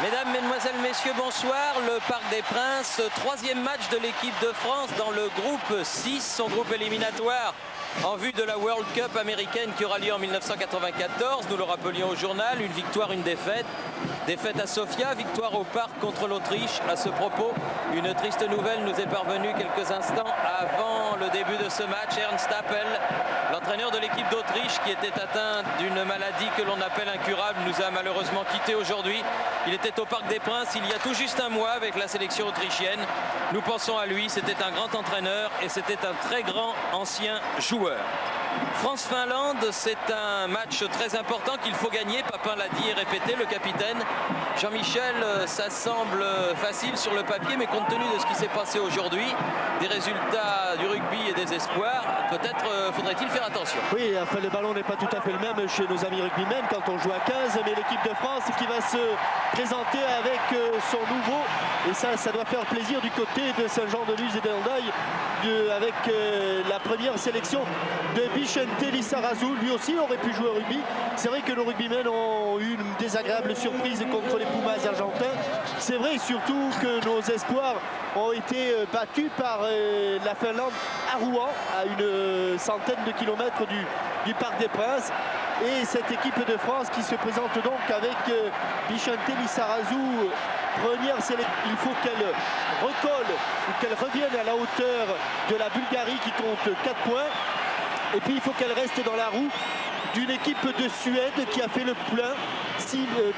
Mesdames, Mesdemoiselles, Messieurs, bonsoir. Le Parc des Princes, troisième match de l'équipe de France dans le groupe 6, son groupe éliminatoire en vue de la World Cup américaine qui aura lieu en 1994. Nous le rappelions au journal, une victoire, une défaite. Défaite à Sofia, victoire au Parc contre l'Autriche. À ce propos, une triste nouvelle nous est parvenue quelques instants avant le début de ce match. Ernst Happel, l'entraîneur de l'équipe d'Autriche qui était atteint d'une maladie que l'on appelle incurable, nous a malheureusement quittés aujourd'hui. Il était au Parc des Princes il y a tout juste un mois avec la sélection autrichienne. Nous pensons à lui, c'était un grand entraîneur et c'était un très grand ancien joueur. France-Finlande, c'est un match très important qu'il faut gagner. Papin l'a dit et répété, le capitaine. Jean-Michel, ça semble facile sur le papier, mais compte tenu de ce qui s'est passé aujourd'hui, des résultats du rugby et des espoirs, peut-être faudrait-il faire attention. Oui, enfin, le ballon n'est pas tout à fait le même chez nos amis rugbymen quand on joue à 15, mais l'équipe de France qui va se présenter avec son nouveau, et ça doit faire plaisir du côté de Saint-Jean-de-Luz et d'Hendaye, avec la première sélection de Vicente Lizarazu. Lui aussi aurait pu jouer au rugby. C'est vrai que nos rugbymen ont eu une désagréable surprise contre les Pumas argentins. C'est vrai surtout que nos espoirs ont été battus par la Finlande à Rouen, à une centaine de kilomètres du Parc des Princes. Et cette équipe de France qui se présente donc avec Vicente Lizarazu, première sélection. Il faut qu'elle recolle ou qu'elle revienne à la hauteur de la Bulgarie qui compte 4 points. Et puis il faut qu'elle reste dans la roue d'une équipe de Suède qui a fait le plein.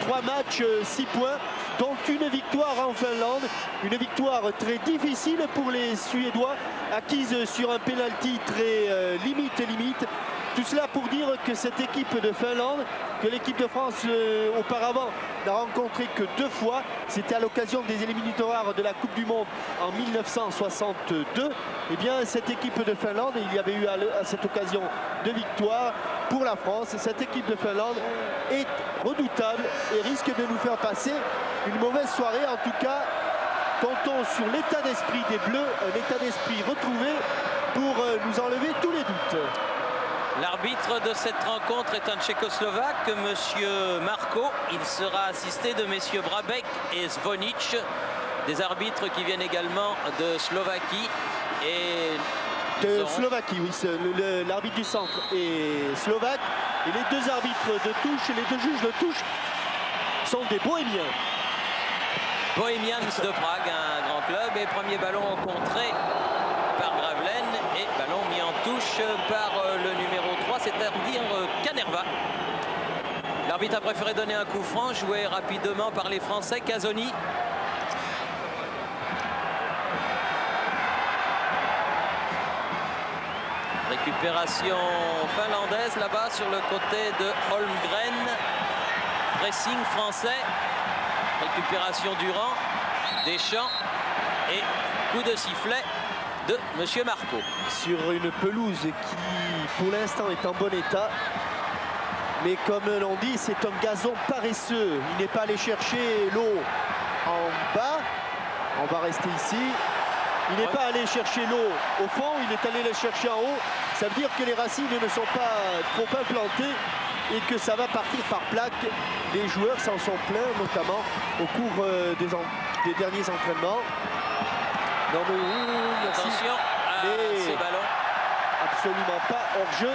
3 matchs, 6 points, dont une victoire en Finlande. Une victoire très difficile pour les Suédois, acquise sur un pénalty très limite. Tout cela pour dire que cette équipe de Finlande, que l'équipe de France auparavant n'a rencontré que 2 fois, c'était à l'occasion des éliminatoires de la Coupe du Monde en 1962. Et bien cette équipe de Finlande, il y avait eu à cette occasion 2 victoires pour la France. Cette équipe de Finlande est redoutable et risque de nous faire passer une mauvaise soirée. En tout cas, comptons sur l'état d'esprit des Bleus, un état d'esprit retrouvé pour nous enlever tous les doutes. L'arbitre de cette rencontre est un Tchécoslovaque, monsieur Marko. Il sera assisté de messieurs Brabek et Zvonic, des arbitres qui viennent également de Slovaquie. Et Slovaquie, oui, l'arbitre du centre est slovaque. Et les 2 arbitres de touche et les 2 juges de touche sont des Bohémiens. Bohemians de Prague, un grand club. Et premier ballon contré par Gravelaine et ballon mis en touche par le numéro 3, c'est-à-dire Canerva. L'arbitre a préféré donner un coup franc, joué rapidement par les Français. Casoni. Récupération finlandaise là-bas sur le côté de Holmgren. Pressing français. Récupération Durand. Deschamps. Et coup de sifflet de monsieur Marco. Sur une pelouse qui pour l'instant est en bon état. Mais comme l'on dit, c'est un gazon paresseux. Il n'est pas allé chercher l'eau en bas. On va rester ici. Il n'est pas allé chercher l'eau au fond, il est allé la chercher en haut. Ça veut dire que les racines ne sont pas trop implantées et que ça va partir par plaque. Les joueurs s'en sont plaints, notamment au cours des derniers entraînements. Non mais attention à ce ballon. Absolument pas hors-jeu.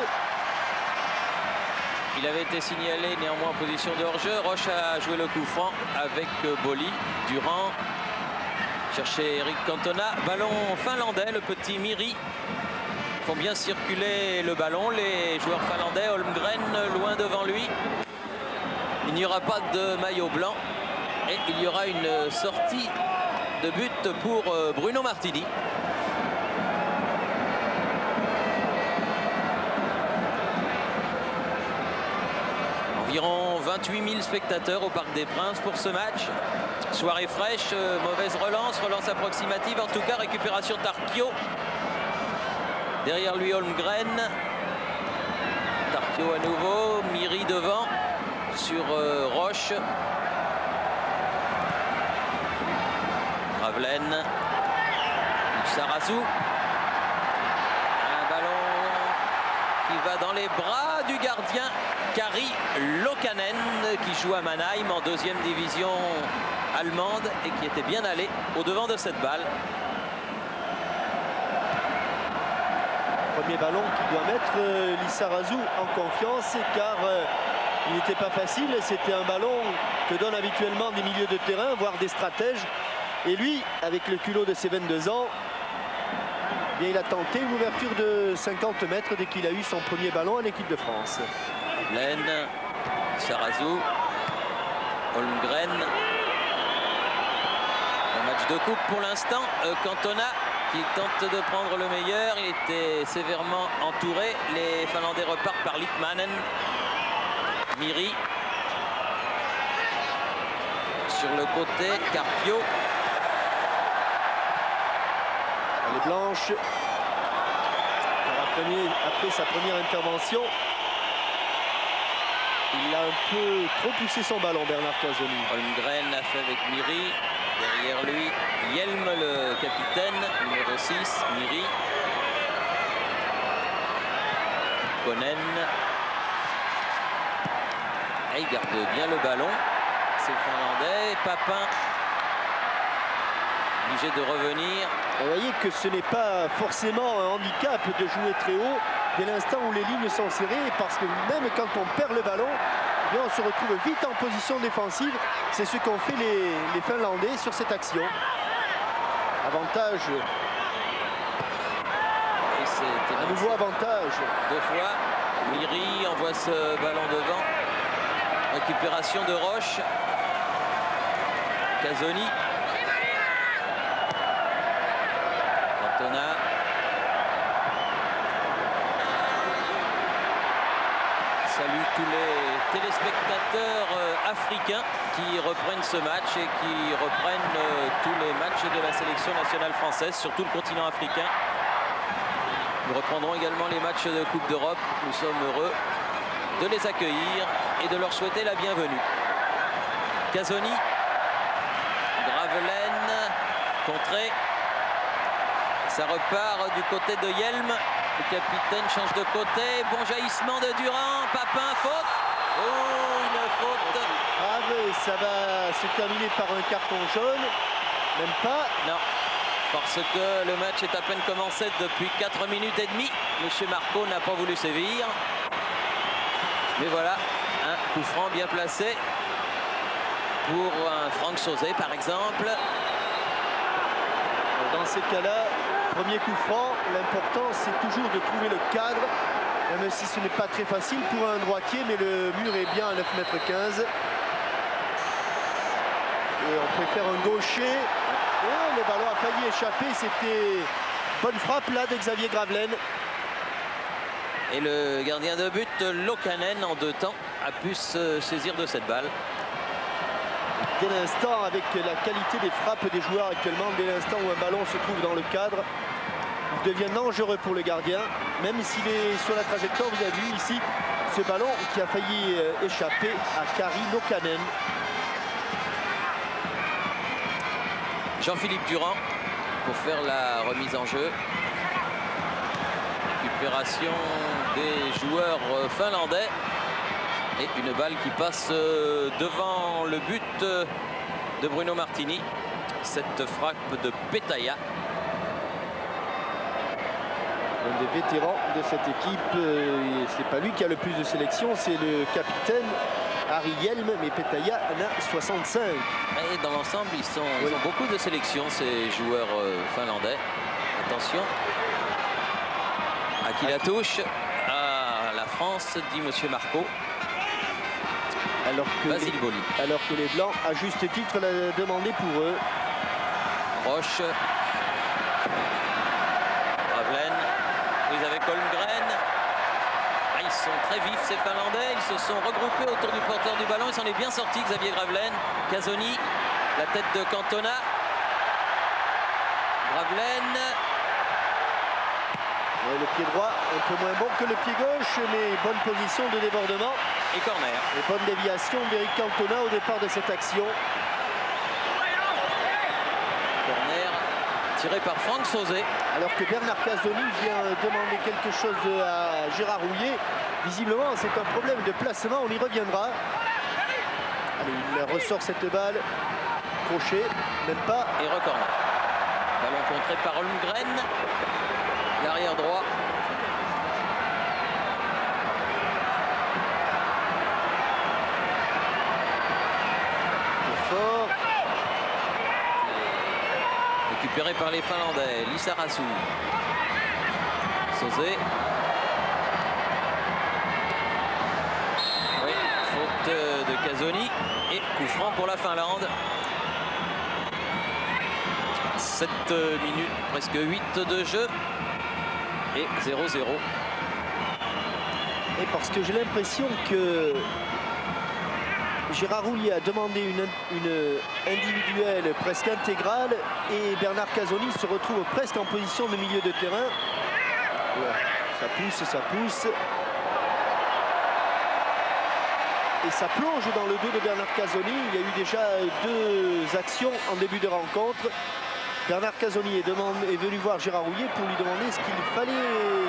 Il avait été signalé néanmoins en position de hors-jeu. Roche a joué le coup franc avec Boli. Durand chercher Eric Cantona. Ballon finlandais, le petit Miri. Ils font bien circuler le ballon. Les joueurs finlandais, Holmgren loin devant lui. Il n'y aura pas de maillot blanc. Et il y aura une sortie de but pour Bruno Martini. Environ 28 000 spectateurs au Parc des Princes pour ce match. Soirée fraîche, mauvaise relance approximative. En tout cas, récupération Tarquio. Derrière lui, Holmgren. Tarquio à nouveau. Miri devant sur Roche. Gravelaine. Lizarazu. Un ballon qui va dans les bras du gardien Kari Lokanen qui joue à Mannheim en deuxième division allemande et qui était bien allé au-devant de cette balle. Premier ballon qui doit mettre Lizarazu en confiance car il n'était pas facile. C'était un ballon que donnent habituellement des milieux de terrain, voire des stratèges. Et lui, avec le culot de ses 22 ans, bien, il a tenté une ouverture de 50 mètres dès qu'il a eu son premier ballon en équipe de France. Glenn, Lizarazu, Holmgren. Un match de coupe pour l'instant. Cantona qui tente de prendre le meilleur. Il était sévèrement entouré. Les Finlandais repartent par Litmanen. Miri. Sur le côté, Carpio. Elle est blanche. Après sa première intervention, il a un peu trop poussé son ballon, Bernard Casoni. Holmgren a fait avec Miri. Derrière lui, Hjelm, le capitaine, numéro 6, Miri. Konen. Et il garde bien le ballon. C'est le Finlandais. Papin, obligé de revenir. Vous voyez que ce n'est pas forcément un handicap de jouer très haut dès l'instant où les lignes sont serrées, parce que même quand on perd le ballon, eh bien on se retrouve vite en position défensive. C'est ce qu'ont fait les Finlandais sur cette action. Avantage. Et c'est un nouveau avantage. Deux fois. Miri envoie ce ballon devant. Récupération de Roche. Casoni. Cantona. Salue tous les téléspectateurs africains qui reprennent ce match et qui reprennent tous les matchs de la sélection nationale française sur tout le continent africain. Nous reprendrons également les matchs de Coupe d'Europe. Nous sommes heureux de les accueillir et de leur souhaiter la bienvenue. Casoni, Gravelaine, contré. Ça repart du côté de Hjelm. Le capitaine change de côté. Bon jaillissement de Durand. Papin, faute. Oh, une faute. Grave, ça va se terminer par un carton jaune. Même pas. Non, parce que le match est à peine commencé depuis 4 minutes et demie. Monsieur Marco n'a pas voulu sévir. Mais voilà, un coup franc bien placé pour un Franck Sauzet, par exemple. Dans ces cas-là, premier coup franc, l'important c'est toujours de trouver le cadre, même si ce n'est pas très facile pour un droitier, mais le mur est bien à 9,15 m. Et on préfère un gaucher. Oh, le ballon a failli échapper, c'était bonne frappe là de Xavier Gravelaine. Et le gardien de but, Lokanen, en 2 temps, a pu se saisir de cette balle. Dès l'instant, avec la qualité des frappes des joueurs actuellement, dès l'instant où un ballon se trouve dans le cadre, il devient dangereux pour le gardien. Même s'il est sur la trajectoire, vous avez vu ici ce ballon qui a failli échapper à Kari Lokanen. Jean-Philippe Durand pour faire la remise en jeu. Récupération des joueurs finlandais. Et une balle qui passe devant le but de Bruno Martini. Cette frappe de Petaya. Un des vétérans de cette équipe, c'est pas lui qui a le plus de sélections, c'est le capitaine Harry Hjelm, mais Petaya en a 65. Et dans l'ensemble, ils ont beaucoup de sélections, ces joueurs finlandais. Attention. À qui la touche? À la France, dit monsieur Marco. Alors que les Blancs, à juste titre, l'ont demandé pour eux. Roche. Gravelaine. Prise avec Holmgren. Ils sont très vifs, ces Finlandais. Ils se sont regroupés autour du porteur du ballon. Il s'en est bien sorti, Xavier Gravelaine. Casoni. La tête de Cantona. Gravelaine. Ouais, le pied droit un peu moins bon que le pied gauche, mais bonne position de débordement. Et corner. Et bonne déviation d'Éric Cantona au départ de cette action. Corner tiré par Franck Sauzet. Alors que Bernard Casoni vient demander quelque chose à Gérard Rouillet. Visiblement, c'est un problème de placement, on y reviendra. Allez, il ressort cette balle. Crochet, même pas. Et recorner. Ballon contré par Holmgren. L'arrière droit. Fort. Récupéré par les Finlandais. Lissarasu. Sauzet. Oui, faute de Casoni. Et coup franc pour la Finlande. 7 minutes, presque 8 de jeu. Et 0-0. Et parce que j'ai l'impression que Gérard Rouillet a demandé une individuelle presque intégrale et Bernard Casoni se retrouve presque en position de milieu de terrain. Ouais, ça pousse, ça pousse. Et ça plonge dans le dos de Bernard Casoni. Il y a eu déjà 2 actions en début de rencontre. Bernard Casoni est venu voir Gérard Rouillet pour lui demander ce qu'il fallait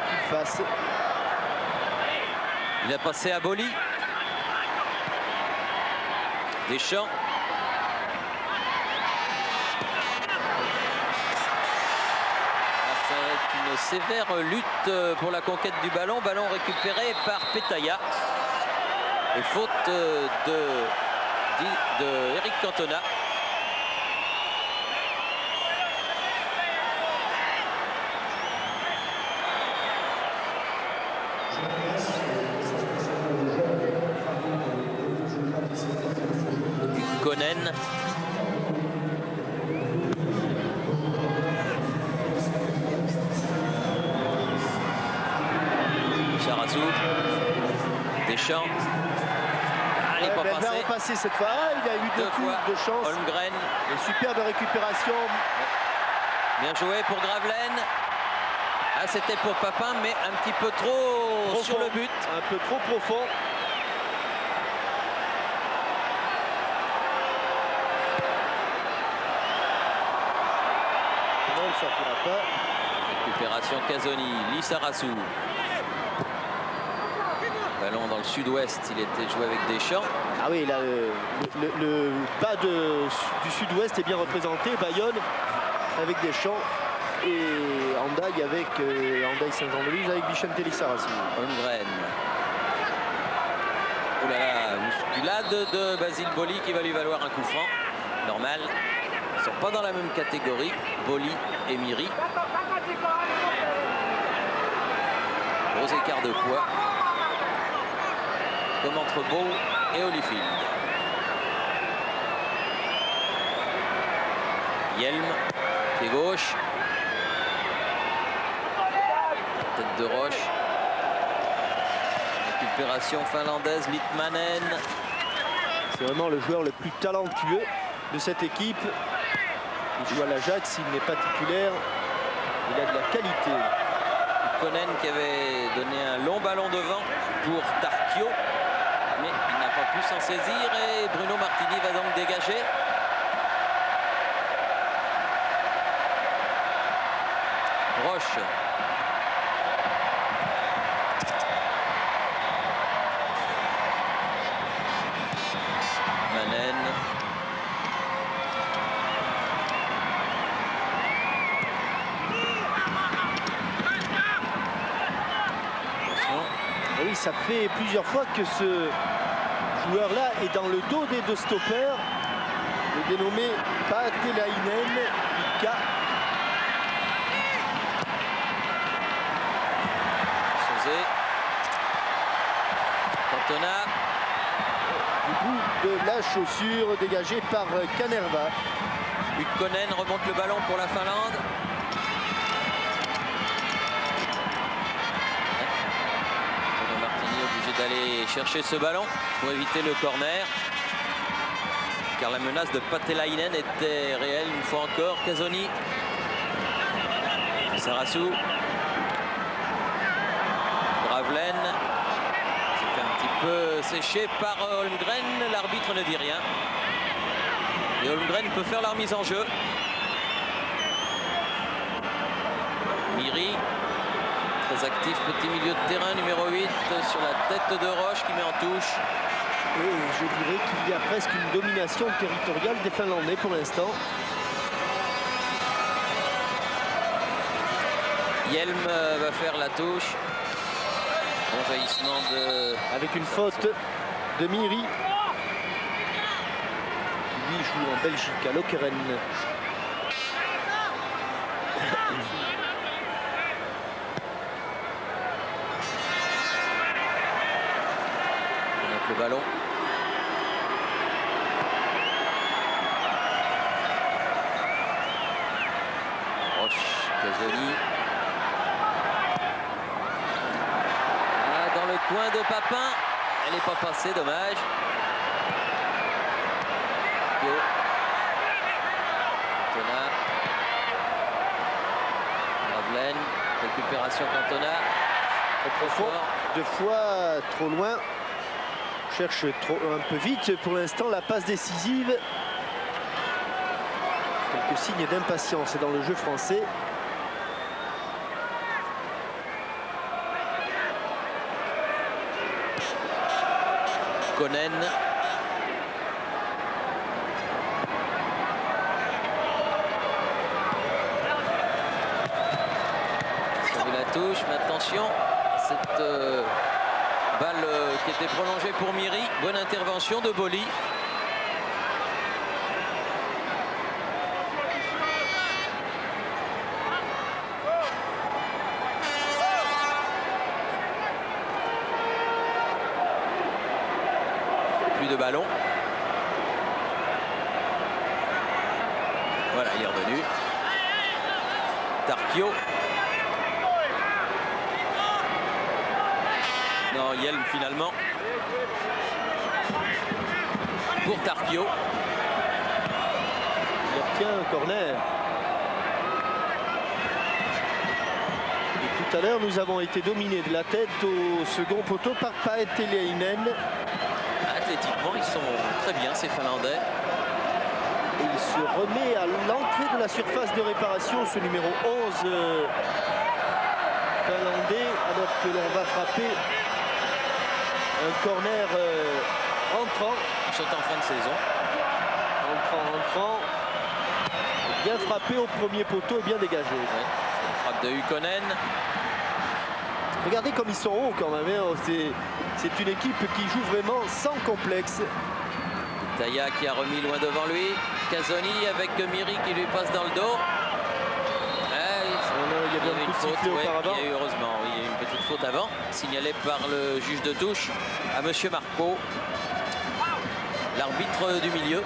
qu'il fasse. Il a passé à Boly. Deschamps. Ça va être une sévère lutte pour la conquête du ballon. Ballon récupéré par Petaya. Et faute de Eric Cantona. Konen. Lissarasu. Deschamps. Il n'est pas passé. Il va repasser cette fois. Il a eu 2 coups de chance. Holmgren. Une superbe récupération. Bien joué pour Gravelaine. Ah, c'était pour Papin, mais un petit peu trop profond, sur le but. Un peu trop profond. Non, il ne sortira pas. Récupération Casoni. Lissarasu. Ballon dans le sud-ouest, il était joué avec Deschamps. Ah oui, là, le bas du sud-ouest est bien représenté. Bayonne avec Deschamps et Hendaye avec Hendaye Saint-Jean-de-Luz avec Vicente Lissarasu. Holmgren. Oh là là, musculade de Basile Boly qui va lui valoir un coup franc. Normal. Ils ne sont pas dans la même catégorie, Boly et Miri. Gros écart de poids. Comme entre Beau et Holyfield. Hjelm, pied gauche. Tête de Roche. Récupération finlandaise, Litmanen. C'est vraiment le joueur le plus talentueux de cette équipe. Il joue à l'Ajax, il n'est pas titulaire. Il a de la qualité. Konen qui avait donné un long ballon devant pour Tarquio. Mais il n'a pas pu s'en saisir et Bruno Martini va donc dégager. Roche. Manen. Et oui, ça fait plusieurs fois que ce joueur-là est dans le dos des 2 stoppers. Le dénommé Paatelainen Ika. Sauzet. Cantona. Du bout de la chaussure dégagée par Kanerva. Konen remonte le ballon pour la Finlande. Bruno Martini obligé d'aller chercher ce ballon pour éviter le corner. Car la menace de Paatelainen était réelle une fois encore. Casoni. Lissarasu. Gravelaine. C'est un petit peu séché par Holmgren. L'arbitre ne dit rien. Et Holmgren peut faire la remise en jeu. Miri, très actif, petit milieu de terrain, numéro 8, sur la tête de Roche qui met en touche. Et je dirais qu'il y a presque une domination territoriale des Finlandais pour l'instant. Yelm va faire la touche. Bon jaillissement de... Avec une faute de Miri. Lui joue en Belgique, à Lokeren. Le ballon. Roche, Casoli. Ah, dans le coin de Papin. Elle n'est pas passée, dommage. Cantona. Ravelaine. Récupération Cantona. Trop profond. 2 fois trop loin. Cherche un peu vite pour l'instant la passe décisive. Quelques signes d'impatience dans le jeu français. Konen. Sur la touche, mais attention, cette balle qui était prolongée pour Miri. Bonne intervention de Boli. Plus de ballon. Voilà, il est revenu. Tarquio. Non, Yelm finalement. Pour Tarquio. Il obtient un corner. Et tout à l'heure, nous avons été dominés de la tête au second poteau par Paetelainen. Athlétiquement, ils sont très bien, ces Finlandais. Et il se remet à l'entrée de la surface de réparation, ce numéro 11 finlandais, alors que l'on va frapper un corner entrant. Ils sont en fin de saison. Entrant. Bien frappé au premier poteau et bien dégagé. Ouais. Frappe de Ukkonen. Regardez comme ils sont hauts quand même. Hein. C'est une équipe qui joue vraiment sans complexe. Taya qui a remis loin devant lui. Casoni avec Miri qui lui passe dans le dos. Il y a bien une faute auparavant. Il y a eu, heureusement, oui, il y a eu une petite faute avant, signalée par le juge de touche à Monsieur Marco, l'arbitre du milieu.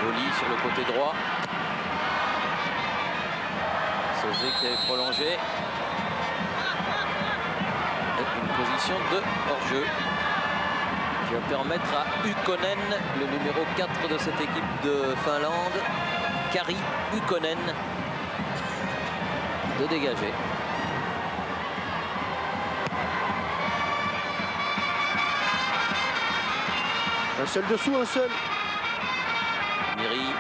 Boli sur le côté droit. Sauzé qui avait prolongé. Une position de hors-jeu qui va permettre à Ukkonen, le numéro 4 de cette équipe de Finlande, Kari Ukkonen, de dégager. Un seul dessous, un seul. Miri.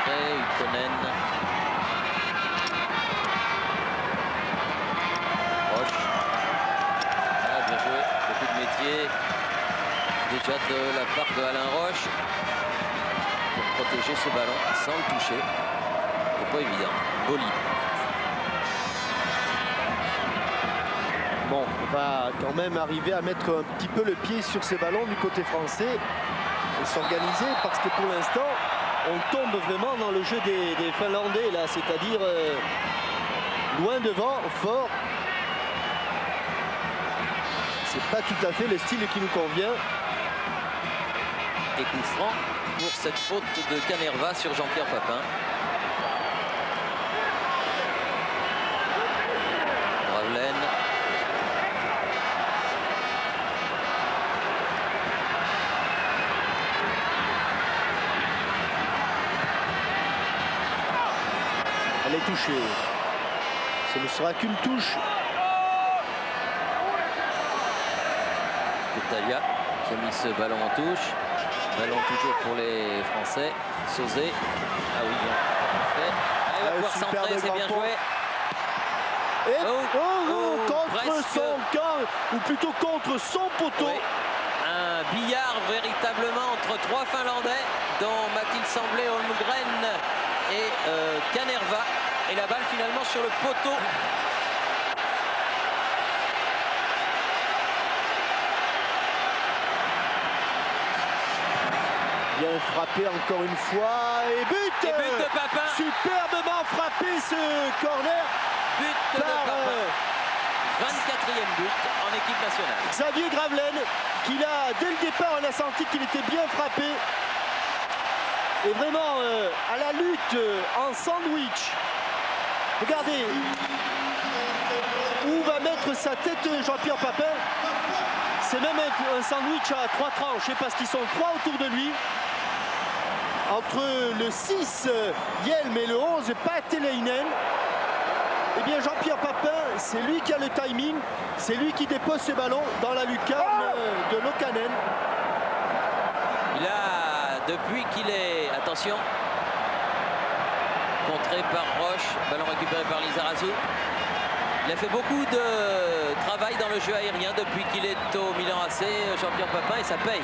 Ukkonen. Déjà de la part de Alain Roche pour protéger ce ballon sans le toucher. C'est pas évident. Boli. Bon, on va quand même arriver à mettre un petit peu le pied sur ces ballons du côté français et s'organiser parce que pour l'instant, on tombe vraiment dans le jeu des Finlandais là, c'est-à-dire loin devant, fort. C'est pas tout à fait le style qui nous convient. Et coup franc pour cette faute de Canerva sur Jean-Pierre Papin. Ravelaine. Elle est touchée. Ce ne sera qu'une touche. Talia qui a mis ce ballon en touche. Ballon toujours pour les Français. Sauzé. Ah oui, bien. Parfait. Ah, il va pouvoir centrer, c'est bien joué. Et contre presque. son camp, ou plutôt contre son poteau. Oui. Un billard véritablement entre trois Finlandais, dont Mathilde Semblé, Holmgren et Kanerva. Et la balle finalement sur le poteau. Bien frappé encore une fois et but, Et but de Papin. Superbement frappé ce corner. But de Papin. 24e but en équipe nationale. Xavier Gravelaine, qui là, dès le départ, on a senti qu'il était bien frappé. Et vraiment à la lutte en sandwich. Regardez où va mettre sa tête Jean-Pierre Papin. C'est même un sandwich à 3 tranches, parce qu'ils sont 3 autour de lui. Entre le 6 Hjelm et le 11 Paatelainen. Eh bien Jean-Pierre Papin, c'est lui qui a le timing, c'est lui qui dépose ses ballons dans la lucarne de Lokanen. Il a, depuis qu'il est, attention, contré par Roche, ballon récupéré par Lizarazu. Il a fait beaucoup de travail dans le jeu aérien depuis qu'il est au Milan AC, Jean-Pierre Papin, et ça paye.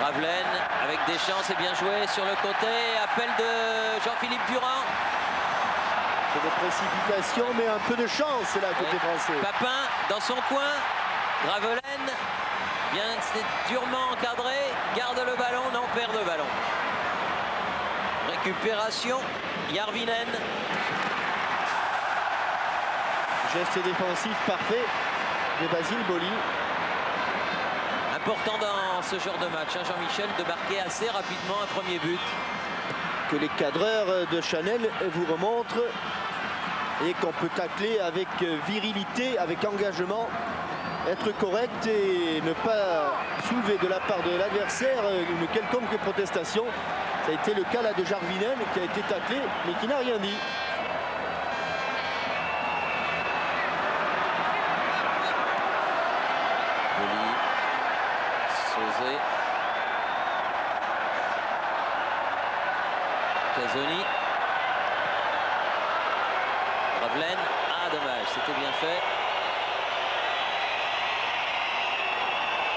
Gravelaine avec Deschamps, c'est bien joué sur le côté, appel de Jean-Philippe Durand. Un peu de précipitation, mais un peu de chance là côté français. Papin dans son coin, Gravelaine, bien, c'est durement encadré, garde le ballon, non, perd le ballon. Récupération, Järvinen. Geste défensif parfait de Basile Boli. Important dans ce genre de match, hein, Jean-Michel, de marquer assez rapidement un premier but. Que les cadreurs de Chanel vous remontrent et qu'on peut tacler avec virilité, avec engagement, être correct et ne pas soulever de la part de l'adversaire une quelconque protestation. Ça a été le cas là de Järvinen qui a été taclé mais qui n'a rien dit. Casoni. Gravelaine. Ah, dommage, c'était bien fait.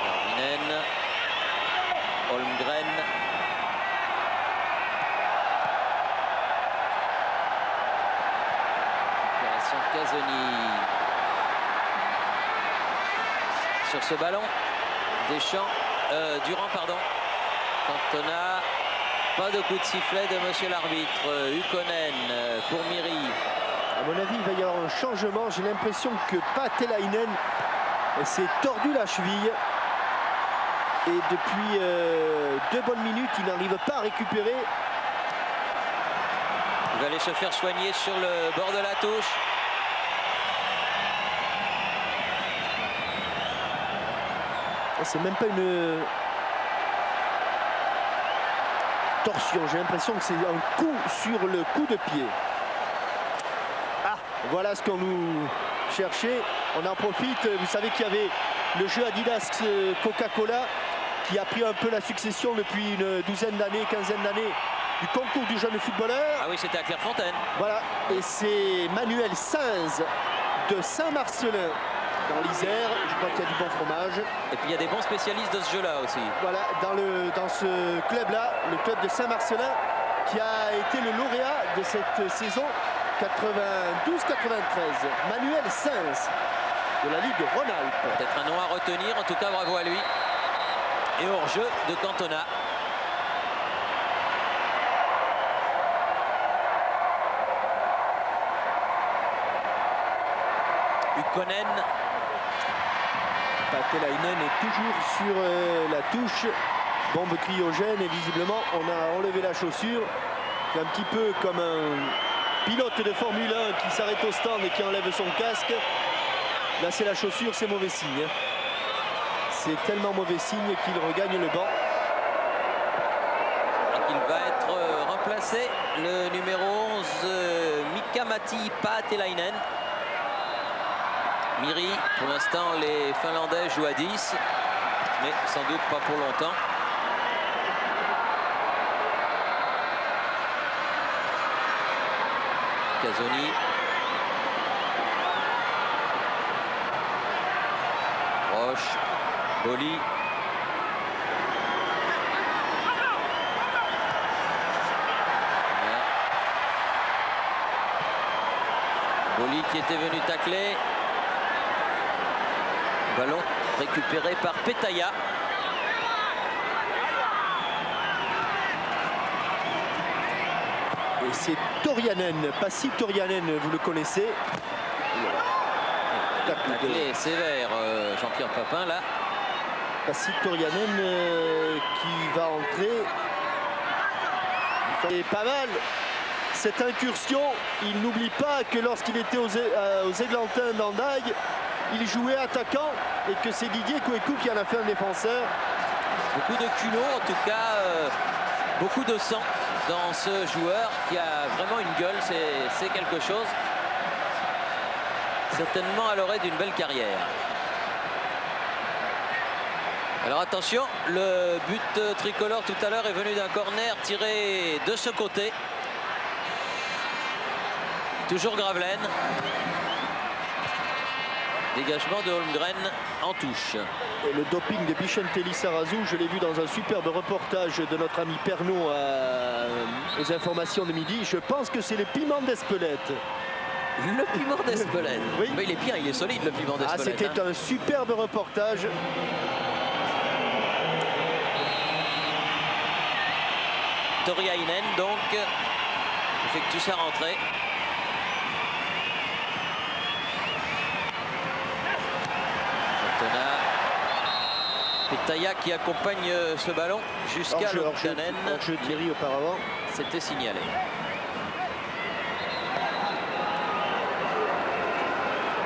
Järvinen. Holmgren. Opération Casoni. Sur ce ballon, Deschamps. Durand, pardon. Cantona. Pas de coup de sifflet de monsieur l'arbitre. Ykkönen pour Miri. À mon avis, il va y avoir un changement. J'ai l'impression que Paatelainen s'est tordu la cheville. Et depuis 2 bonnes minutes, il n'arrive pas à récupérer. Il va aller se faire soigner sur le bord de la touche. C'est même pas une torsion, j'ai l'impression que c'est un coup sur le coup de pied. Ah, voilà ce qu'on nous cherchait. On en profite, vous savez qu'il y avait le jeu Adidas Coca-Cola qui a pris un peu la succession depuis une douzaine d'années, quinzaine d'années du concours du jeune footballeur. Ah oui, c'était à Clairefontaine. Voilà, et c'est Manuel Sainz de Saint-Marcelin dans l'Isère. Je crois qu'il y a du bon fromage. Et puis il y a des bons spécialistes de ce jeu-là aussi. Voilà, dans ce club-là, le club de Saint-Marcelin, qui a été le lauréat de cette saison 92-93. Manuel Sainz de la Ligue Rhône-Alpes. Peut-être un nom à retenir, en tout cas bravo à lui. Et hors-jeu de Cantona. Ykkönen. Paatelainen est toujours sur la touche. Bombe cryogène et visiblement on a enlevé la chaussure. C'est un petit peu comme un pilote de Formule 1 qui s'arrête au stand et qui enlève son casque. Là c'est la chaussure, c'est mauvais signe. C'est tellement mauvais signe qu'il regagne le banc. Il va être remplacé, le numéro 11, Mika-Matti Paatelainen. Miri, pour l'instant, les Finlandais jouent à 10, mais sans doute pas pour longtemps. Casoni. Roche. Boli. Boli qui était venu tacler. Ballon récupéré par Petaya. Et c'est Torianen, Passi Torianen, vous le connaissez. Taclé sévère, Jean-Pierre Papin là. Passi Torianen qui va entrer. Et pas mal cette incursion. Il n'oublie pas que lorsqu'il était aux Églantins d'Andaille, il jouait attaquant et que c'est Didier Kouékou qui en a fait un défenseur. Beaucoup de culot, en tout cas, beaucoup de sang dans ce joueur qui a vraiment une gueule, c'est quelque chose. Certainement à l'orée d'une belle carrière. Alors attention, le but tricolore tout à l'heure est venu d'un corner tiré de ce côté. Toujours Gravelaine. Dégagement de Holmgren en touche. Et le doping de Bichentelli Sarrazou, je l'ai vu dans un superbe reportage de notre ami Pernod aux informations de midi. Je pense que c'est le piment d'Espelette. Le piment d'Espelette. Oui. Mais il est bien, il est solide le piment d'Espelette. C'était un superbe reportage. Toriainen donc effectue sa rentrée. Petaya qui accompagne ce ballon jusqu'à Lokkanen. Je Thierry auparavant. C'était signalé.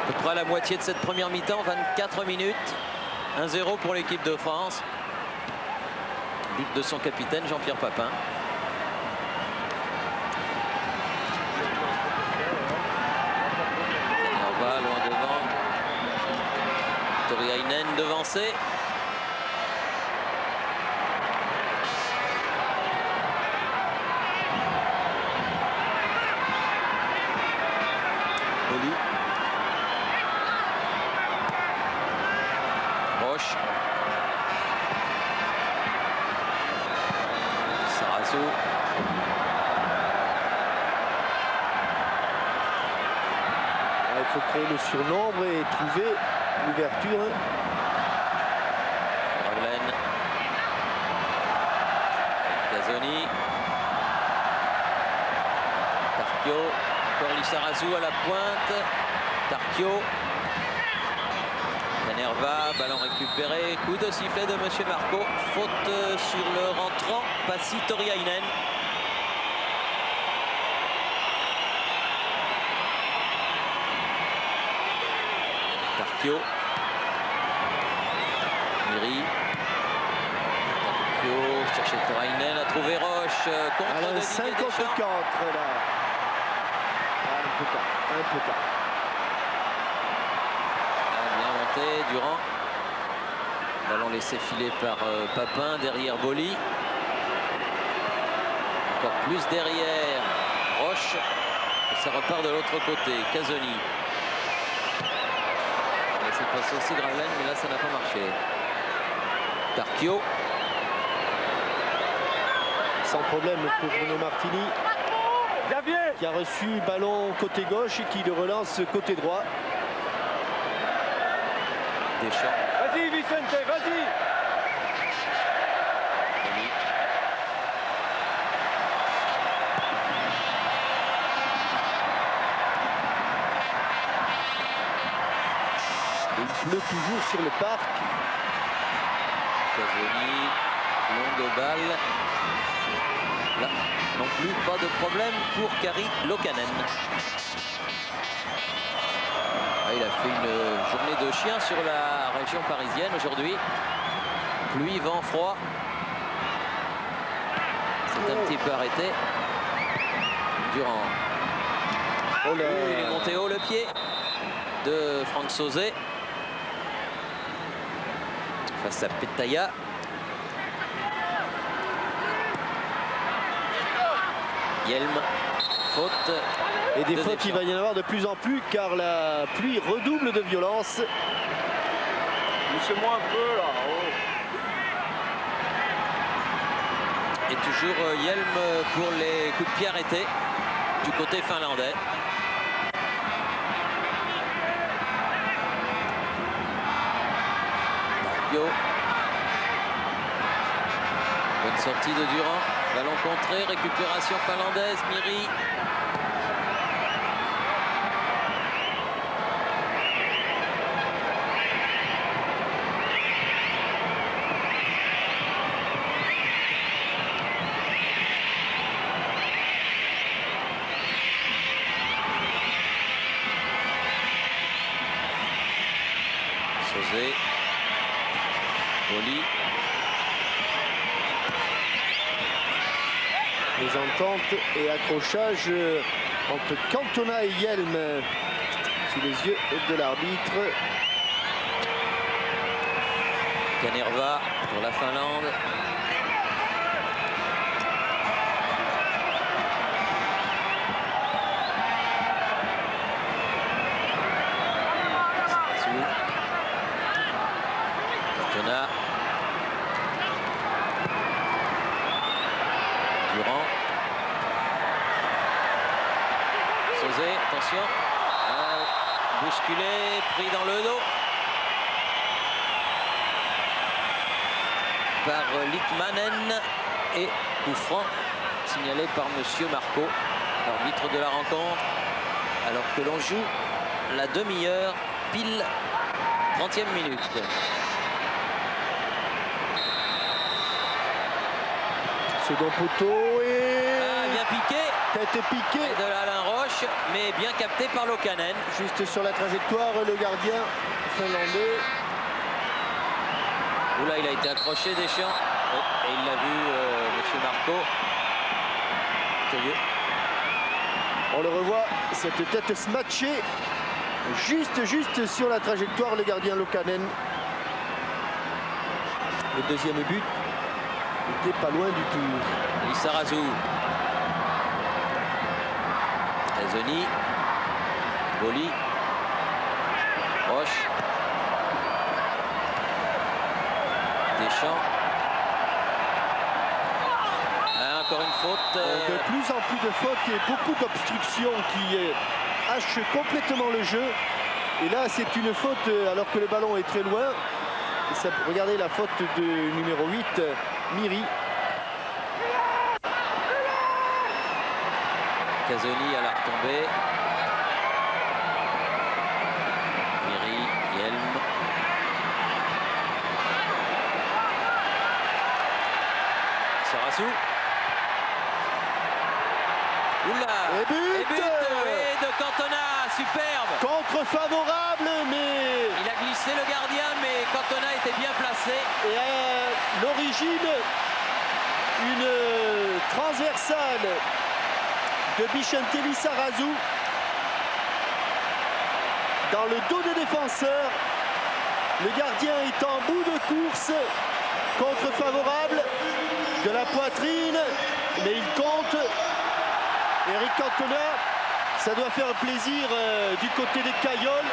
À peu près à la moitié de cette première mi-temps, 24 minutes. 1-0 pour l'équipe de France. But de son capitaine Jean-Pierre Papin. Nerva loin devant. Toriainen devancé. Roche. Sarrazou. Il faut créer le surnombre et trouver l'ouverture. Gravelaine. Casoni. Tarquio. Encore Lissarazu à la pointe. Tarquio. Nerva, ballon récupéré, coup de sifflet de Monsieur Marco, faute sur le rentrant, Passi Toriainen. Tarquio. Miri. Tarquio chercher Toriainen, a trouvé Roche contre de 5 contre 4 là. Un peu tard. Durant. Ballon laissé filer par Papin, derrière Boli. Encore plus derrière Roche. Et ça repart de l'autre côté. Casoni. C'est passé aussi Gravelaine, mais là ça n'a pas marché. Tarquio. Sans problème pour Bruno Martini. Qui a reçu ballon côté gauche et qui le relance côté droit. Deschamps. Vas-y Vicente, vas-y. Il pleut toujours sur le parc. Casoni, longue balle. Là, non plus, pas de problème pour Kari Lokkanen. Il a fait une journée de chien sur la région parisienne aujourd'hui. Pluie, vent, froid. C'est un petit peu arrêté. Durand. Oh là. Il est monté haut le pied. de Franck Sauzet face à Petaya. Yelm, faute. Et des fautes, il va y en avoir de plus en plus car la pluie redouble de violence. Poussez-moi un peu là. Oh. Et toujours Yelm pour les coups de pied arrêtés du côté finlandais. Bio. Bonne sortie de Durand. Ballon contré, récupération finlandaise, Miri. Sauzet. Boli. Les ententes et accrochages entre Cantona et Yelm sous les yeux de l'arbitre. Kanerva pour la Finlande. Cantona. Durand. Sauzet, attention. Bousculé, pris dans le dos par Litmanen et coup franc signalé par Monsieur Marco, l'arbitre de la rencontre, alors que l'on joue la demi-heure pile 30e minute. Second poteau et Bien piqué. tête piquée. De Alain Roche, mais bien capté par Lokanen. Juste sur la trajectoire, le gardien finlandais. Oula, il a été accroché, Deschamps. Et il l'a vu, Monsieur Marco. Curieux. On le revoit, cette tête smatchée. Juste sur la trajectoire, le gardien Lokanen. Le deuxième but n'était pas loin du tout. Lissarazu. Tazzoni. Boli. Roche. Deschamps. Encore une faute. De plus en plus de fautes et beaucoup d'obstructions qui hachent complètement le jeu. Et là, c'est une faute alors que le ballon est très loin. Et ça, regardez la faute de numéro 8, Miri. Tazzoni à la retombée. Miri, Yelm. Sarassou. Oula. Et but, et de Cantona, superbe. Contre favorable, mais Il a glissé le gardien, mais Cantona était bien placé. et à l'origine, une transversale de Vicente Lissarazu dans le dos des défenseurs. Le gardien est en bout de course, contre favorable de la poitrine, mais il compte. Eric Cantona, ça doit faire plaisir du côté des Caillols.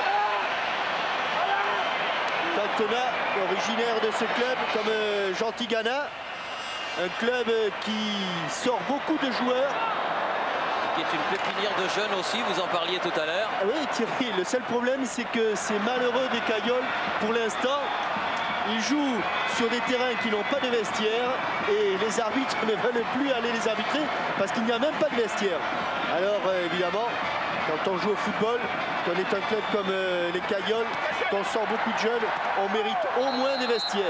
Cantona, originaire de ce club comme Jean Tigana, un club qui sort beaucoup de joueurs. Qui est une pépinière de jeunes aussi, vous en parliez tout à l'heure. Ah oui Thierry, le seul problème c'est que c'est malheureux des Caillols pour l'instant. Ils jouent sur des terrains qui n'ont pas de vestiaire et les arbitres ne veulent plus aller les arbitrer parce qu'il n'y a même pas de vestiaire. Alors évidemment, quand on joue au football, qu'on est un club comme les Caillols, qu'on sort beaucoup de jeunes, on mérite au moins des vestiaires.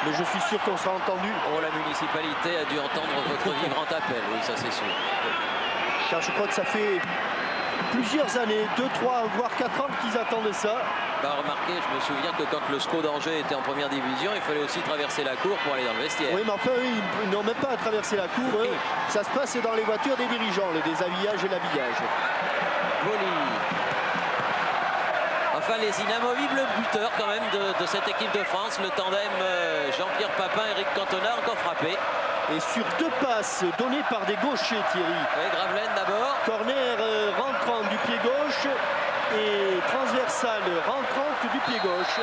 Mais je suis sûr qu'on sera entendu. Oh, la municipalité a dû entendre votre vibrant appel, oui, ça c'est sûr. Car je crois que ça fait plusieurs années, 2, 3, voire 4 ans qu'ils attendent ça. Bah, remarquez, je me souviens que quand le SCO d'Angers était en première division, il fallait aussi traverser la cour pour aller dans le vestiaire. Oui, mais enfin, eux, ils n'ont même pas à traverser la cour. Eux, ça se passe dans les voitures des dirigeants, le déshabillage et l'habillage. Boli. Enfin, les inamovibles buteurs quand même de cette équipe de France. Le tandem Jean-Pierre Papin, Eric Cantona, encore frappé. Et sur 2 passes données par des gauchers, Thierry. Oui, Gravelaine d'abord. Corner rentrant du pied gauche et transversale rentrante du pied gauche.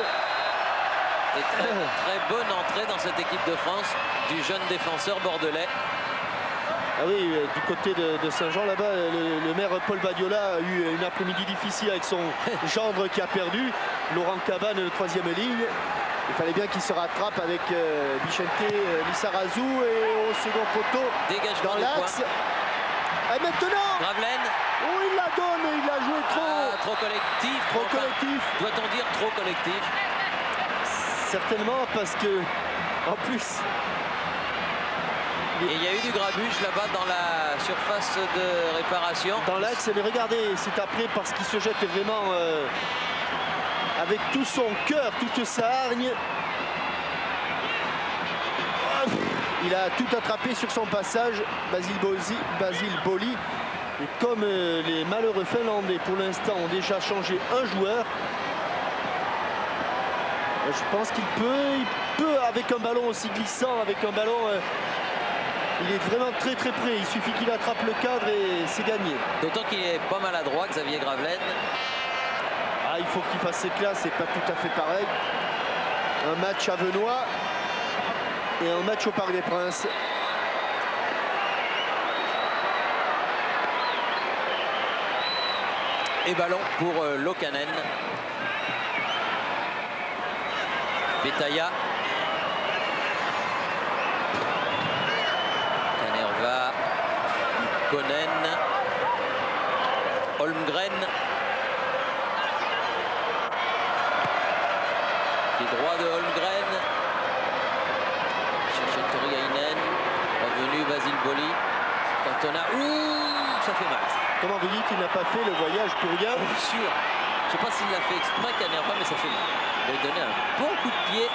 Et très bonne entrée dans cette équipe de France du jeune défenseur bordelais. Ah oui, du côté de Saint-Jean, là-bas, le maire Paul Badiola a eu une après-midi difficile avec son gendre qui a perdu. Laurent Cabane, le 3e ligne. Il fallait bien qu'il se rattrape avec Vicente Lissarazu et au second poteau Dégagement dans l'axe. Et maintenant, Gravelaine. Oh, il la donne, il a joué Trop collectif. trop collectif. Doit-on dire trop collectif? Certainement parce que, en plus, et il y a eu du grabuge là-bas dans la surface de réparation. dans l'axe, mais regardez, c'est après parce qu'il se jette vraiment avec tout son cœur, toute sa hargne. Il a tout attrapé sur son passage, Basile Boli. Et comme les malheureux Finlandais, pour l'instant, ont déjà changé un joueur, je pense qu'il peut, avec un ballon aussi glissant, avec un ballon, il est vraiment très très près. Il suffit qu'il attrape le cadre et c'est gagné. D'autant qu'il est pas maladroit, Xavier Gravelaine. Ah, il faut qu'il fasse ses classes, c'est pas tout à fait pareil. Un match à Venoy et un match au Parc des Princes. Et ballon pour Lokanen. Betaya. Kanerva. Konen. Holmgren. Pied droit de Holmgren. Cherche Toriainen. Revenu Basile Boli. Cantona. Ouh, ça fait mal. Comment vous dites qu'il n'a pas fait le voyage pour rien? Sûr. Je ne sais pas s'il l'a fait exprès, Kanerva, mais ça fait mal. Il va lui donner un bon coup de pied.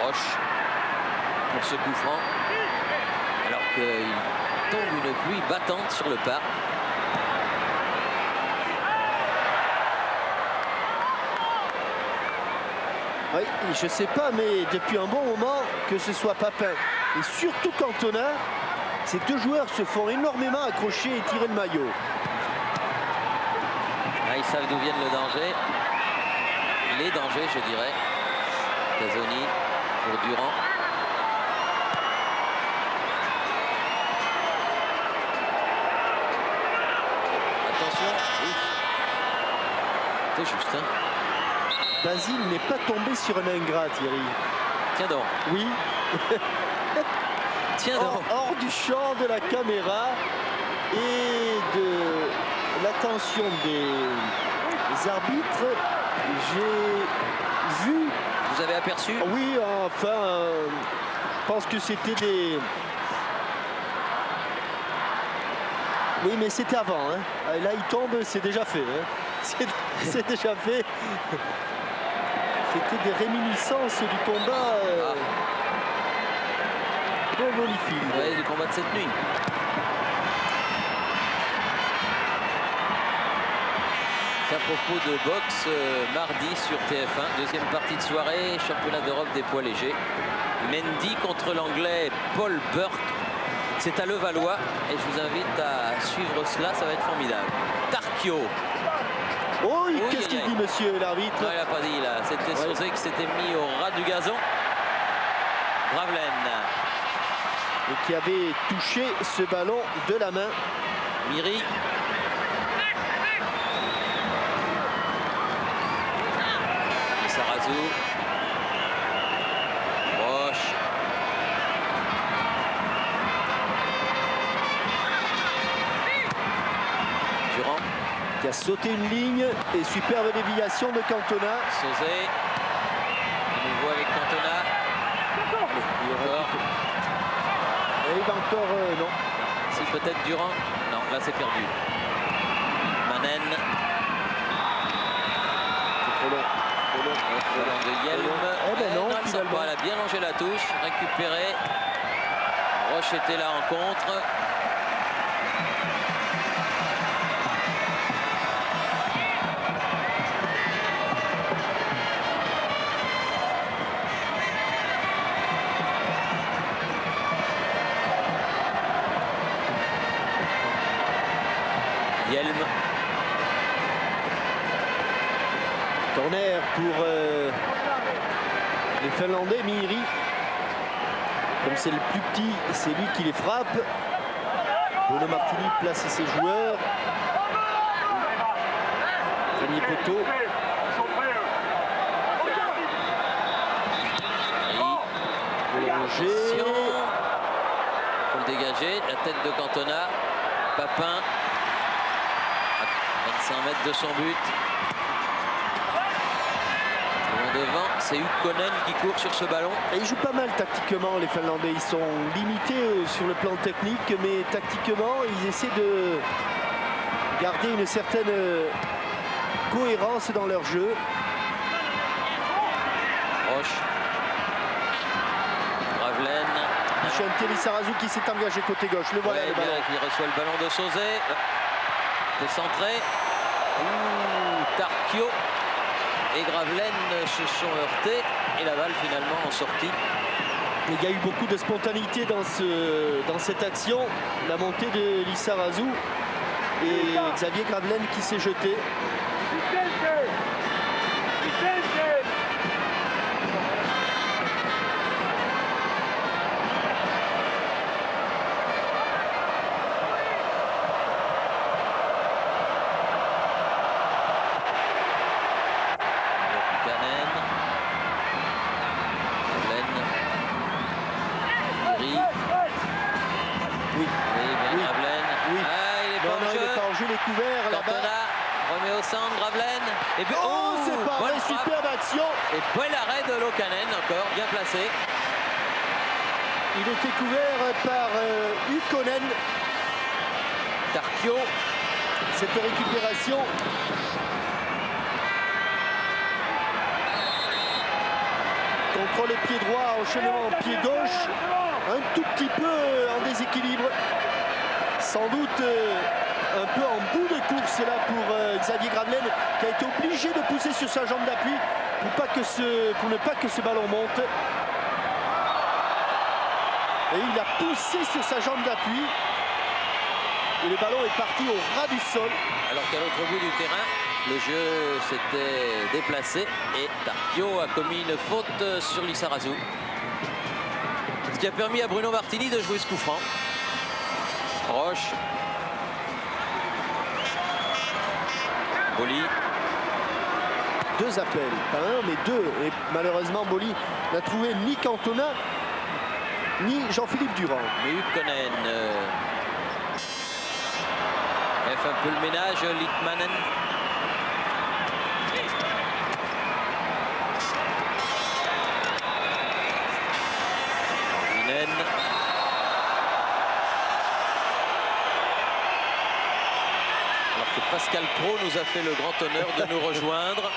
Roche pour ce coup franc. Alors qu'il tombe une pluie battante sur le parc. Oui, je ne sais pas, mais depuis un bon moment, que ce soit Papin et surtout Cantona, ces 2 joueurs se font énormément accrocher et tirer le maillot. Là, ils savent d'où viennent le danger. Les dangers, je dirais. Casoni pour Durand. Attention. C'est juste, hein. Basile n'est pas tombé sur un ingrat, Thierry. Tiens donc. Oui. Tiens donc. Hors du champ de la caméra et de l'attention des arbitres, j'ai vu... Vous avez aperçu? Oui, enfin, je pense que c'était des... Oui, mais c'était avant. Hein. Là, il tombe, c'est déjà fait. Hein. C'est déjà fait. C'était des réminiscences du combat de Holyfield. Oui, du combat de cette nuit. À propos de boxe, mardi sur TF1, deuxième partie de soirée, championnat d'Europe des poids légers. Mendy contre l'anglais Paul Burke. C'est à Levallois et je vous invite à suivre cela, ça va être formidable. Tarquio. Oh, qu'est-ce qu'il dit, monsieur l'arbitre? Non, il n'a pas dit, là. C'était Sauzé qui s'était mis au ras du gazon. Gravelaine. Et qui avait touché ce ballon de la main. Miri. Lissarazu. Roche. Durand. Qui a sauté une ligne et superbe déviation de Cantona. Sauzé. De nouveau avec Cantona. Et encore non. Si, peut-être Durand. Non, là c'est perdu. Manen. C'est trop long. Trop long. Trop long de Yelm. Eh ben non, elle sort finalement. pas, elle a bien longé la touche. Récupéré. Roche était là en contre. Hjelm. Corner pour les Finlandais. Miri. Comme c'est le plus petit, c'est lui qui les frappe. Bruno Martini place ses joueurs. Premier poteau. Il faut le dégager. La tête de Cantona. Papin. À 25 mètres de son but. Devant, c'est Ukkonen qui court sur ce ballon. Et ils jouent pas mal tactiquement, les Finlandais. Ils sont limités sur le plan technique, mais tactiquement, ils essaient de garder une certaine cohérence dans leur jeu. Roche. Gravelaine. Vicente Lizarazu qui s'est engagé côté gauche. Le voilà, ouais, le ballon. Qui reçoit le ballon de Sauzet. Décentré. Tarquio et Gravelaine se sont heurtés et la balle finalement en sortie. Il y a eu beaucoup de spontanéité dans cette action. La montée de Lizarazu et Xavier Gravelaine qui s'est jeté. Remet au centre, Gravelaine. Et puis, c'est pas vrai, superbe action. Et bel arrêt de Lokkanen, encore bien placé. Il était couvert par Ukkonen. Tarquio. Cette récupération. Contrôle pied droit, enchaînement pied gauche. Un tout petit peu en déséquilibre. Sans doute un peu en bout de course là pour Xavier Gravelaine qui a été obligé de pousser sur sa jambe d'appui pour ne pas que ce ballon monte. Et il a poussé sur sa jambe d'appui. Et le ballon est parti au ras du sol. Alors qu'à l'autre bout du terrain, le jeu s'était déplacé et Tarquio a commis une faute sur Lizarazu. Ce qui a permis à Bruno Martini de jouer ce coup franc. Roche. Boli. Deux appels, pas un mais deux. Et malheureusement Boli n'a trouvé ni Cantona ni Jean-Philippe Durand. Mais Ukkonen fait un peu le ménage, Litmanen. Vinen. Alors que Pascal Pro nous a fait le grand honneur de nous rejoindre.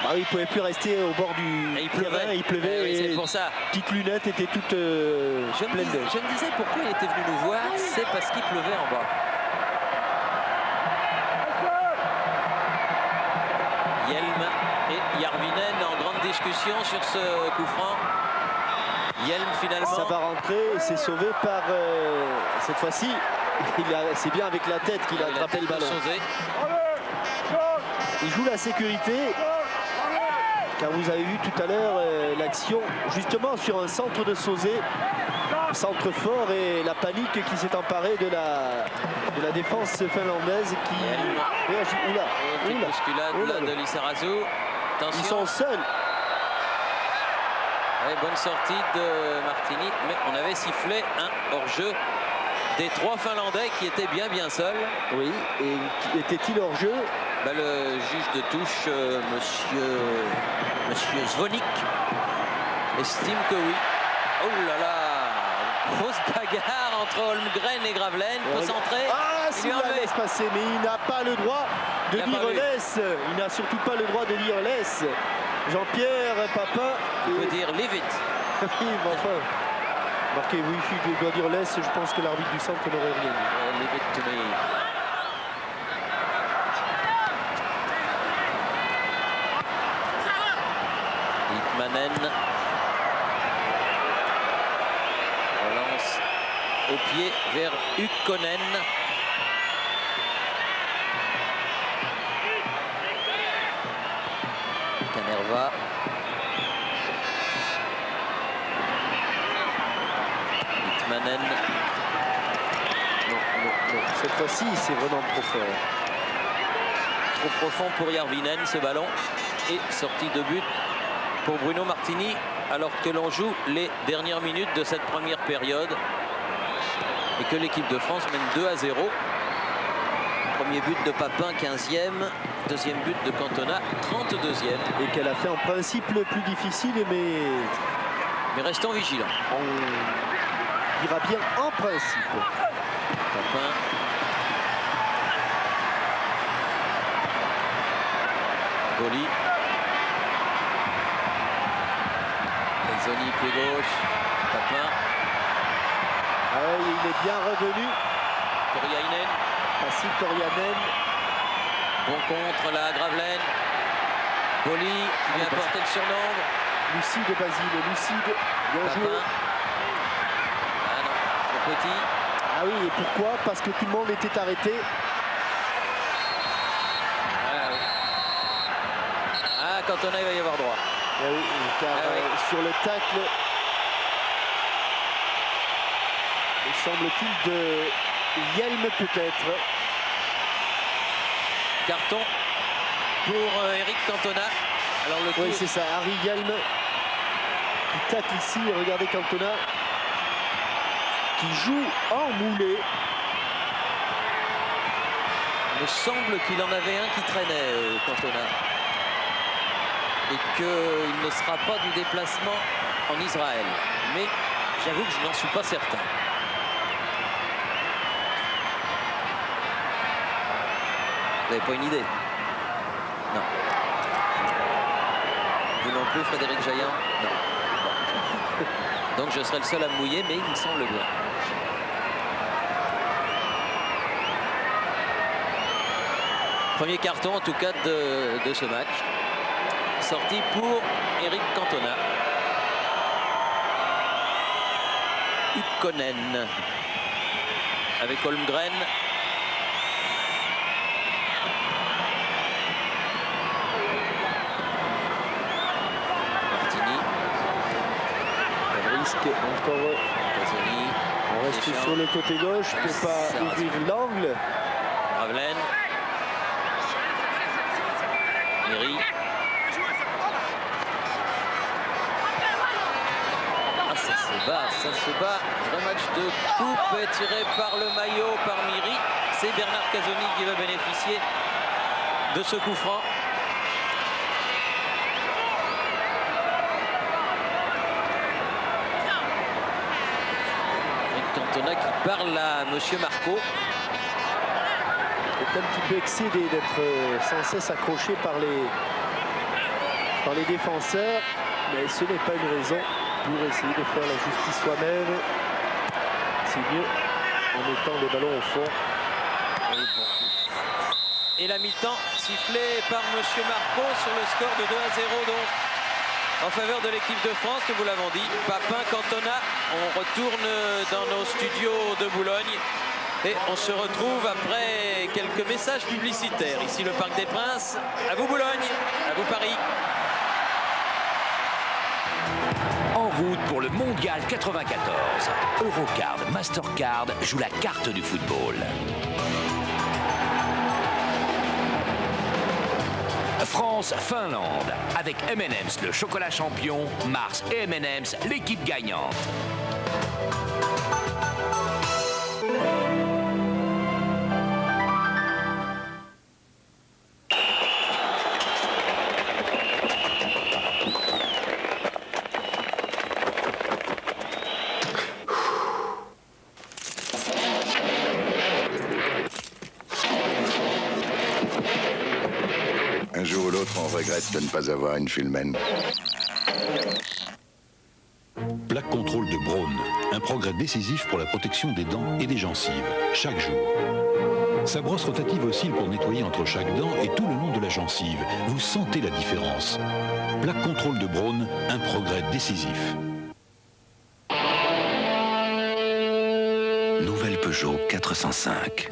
Bah oui, il ne pouvait plus rester au bord du terrain, il pleuvait. Oui, c'est pour ça. Petite lunette était toute pleine d'eau. Je me disais pourquoi il était venu nous voir, c'est parce qu'il pleuvait en bas. Hjelm et Järvinen en grande discussion sur ce coup franc. Hjelm finalement. Ça va rentrer, c'est sauvé par cette fois-ci. C'est bien avec la tête qu'il a attrapé le ballon. Il joue la sécurité. Car vous avez vu tout à l'heure l'action justement sur un centre de Sauzet, centre fort et la panique qui s'est emparée de la défense finlandaise qui réagit. Oula, bousculade de Lizarazu. Attention. Ils sont seuls. Ouais, bonne sortie de Martini, mais on avait sifflé un hors-jeu des trois Finlandais qui étaient bien seuls. Oui, et était-il hors-jeu? Le juge de touche, monsieur Zvonik, estime que oui. Oh là là, grosse bagarre entre Holmgren et Gravelaine, concentré. Ah, si la laisse passer, mais il n'a pas le droit de dire laisse. Il n'a surtout pas le droit de dire laisse. Jean-Pierre Papin. Il veut dire leave it. Oui, mais enfin, marqué Wifi, je dois dire laisse, je pense que l'arbitre du centre n'aurait rien dit. Leave it to me. Litmanen relance au pied vers Ukkonen. Kanerva. Litmanen. Non. Cette fois-ci, c'est vraiment trop fort. Trop profond pour Järvinen ce ballon. Et sortie de but pour Bruno Martini alors que l'on joue les dernières minutes de cette première période et que l'équipe de France mène 2-0. Premier but de Papin, 15e. Deuxième but de Cantona, 32e. Et qu'elle a fait en principe le plus difficile, Mais restons vigilants. On ira bien en principe. Papin. Boli. Zoni, pied gauche. Papin. Il est bien revenu. Toriainen. Facile Torianen. Bon contre la Gravelaine. Boli qui vient porter le surnombre. Lucide Basile, lucide. Bien Papin. joué. Ah non, trop petit. Ah oui, et pourquoi? Parce que tout le monde était arrêté. Ah, oui. Ah, Cantona, il va y avoir droit. Ah oui, car oui. sur le tacle, me semble-t-il, de Yelm peut-être. Carton pour Eric Cantona. Alors le Oui, tour... c'est ça, Harry Yelm qui tacle ici. Regardez Cantona qui joue en moulé. Il me semble qu'il en avait un qui traînait, Cantona. Et qu'il ne sera pas du déplacement en Israël. Mais j'avoue que je n'en suis pas certain. Vous n'avez pas une idée? Non. Vous non plus, Frédéric Jaillant? Non. Bon. Donc je serai le seul à me mouiller, mais il me semble bien. Premier carton en tout cas de ce match. Sortie pour Eric Cantona. Ukkonen avec Holmgren. Martini. Un risque encore. Casoni. On reste Deschamps. sur le côté gauche pour pas ouvrir l'angle. Gravelaine. Méry. Ah, ça se bat. Vrai match de coupe tiré par le maillot par Méry. C'est Bernard Casoni qui va bénéficier de ce coup franc. Et Cantona qui parle à Monsieur Marco. Est un petit peu excédé d'être sans cesse accroché par les défenseurs, mais ce n'est pas une raison pour essayer de faire la justice soi-même. C'est mieux en mettant les ballons au fond. Et la mi-temps sifflée par Monsieur Marco sur le score de 2-0 donc en faveur de l'équipe de France, nous vous l'avons dit. Papin, Cantona, on retourne dans nos studios de Boulogne. Et on se retrouve après quelques messages publicitaires. Ici le Parc des Princes. À vous Boulogne, à vous Paris. En route pour le Mondial 94. Eurocard, Mastercard joue la carte du football. France-Finlande. Avec M&M's, le chocolat champion. Mars et M&M's, l'équipe gagnante. Un jour ou l'autre, on regrette de ne pas avoir une Fulmen. Plaque contrôle de Braun, un progrès décisif pour la protection des dents et des gencives, chaque jour. Sa brosse rotative oscille pour nettoyer entre chaque dent et tout le long de la gencive. Vous sentez la différence. Plaque contrôle de Braun, un progrès décisif. Nouvelle Peugeot 405.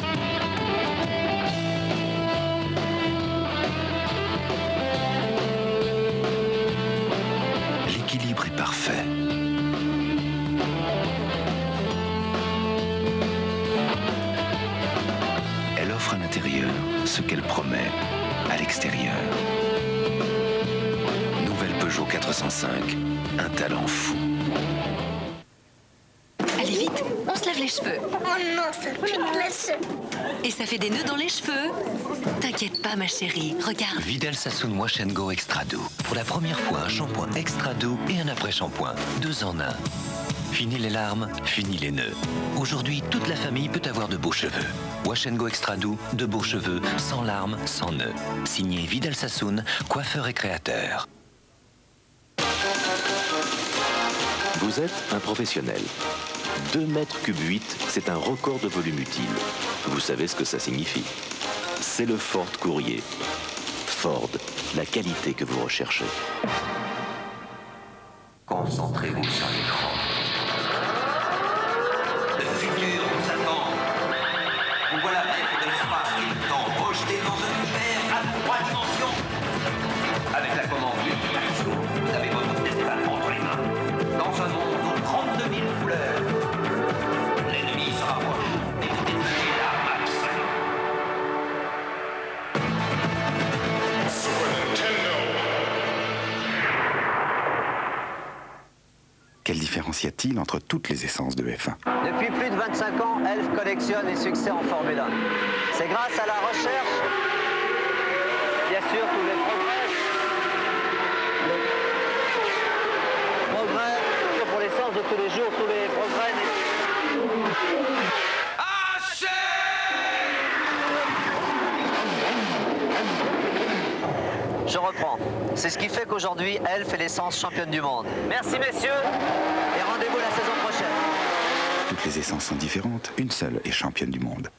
L'équilibre est parfait. Elle offre à l'intérieur ce qu'elle promet à l'extérieur. Nouvelle Peugeot 405, un talent fou. Allez vite, on se lave les cheveux. Oh non, ça pique la cheveux. Et ça fait des nœuds dans les cheveux. T'inquiète pas, ma chérie, regarde. Vidal Sassoon Wash & Go Extra Doux. Pour la première fois, un shampoing extra doux et un après-shampoing. 2 en 1. Fini les larmes, fini les nœuds. Aujourd'hui, toute la famille peut avoir de beaux cheveux. Wash & Go Extra Doux, de beaux cheveux, sans larmes, sans nœuds. Signé Vidal Sassoon, coiffeur et créateur. Vous êtes un professionnel. 2 mètres cubes 8, c'est un record de volume utile. Vous savez ce que ça signifie. C'est le Ford Courier. Ford, la qualité que vous recherchez. Concentrez-vous sur l'écran. Le futur nous attend. Vous voilà maître de l'espace et du temps, projeté dans un univers à 3 dimensions. Avec la commande Virtual, vous avez votre destin entre les mains. Dans un monde aux 32 000 couleurs. L'ennemi se rapproche et vous détruisez la max. Quelle différence y a-t-il entre toutes les essences de F1 ? Depuis plus de 25 ans, Elf collectionne les succès en Formule 1. C'est grâce à la recherche, bien sûr, tous les progrès pour l'essence de tous les jours, tous les progrès. Je reprends. C'est ce qui fait qu'aujourd'hui, Elf est l'essence championne du monde. Merci messieurs, et rendez-vous la saison prochaine. Toutes les essences sont différentes, une seule est championne du monde.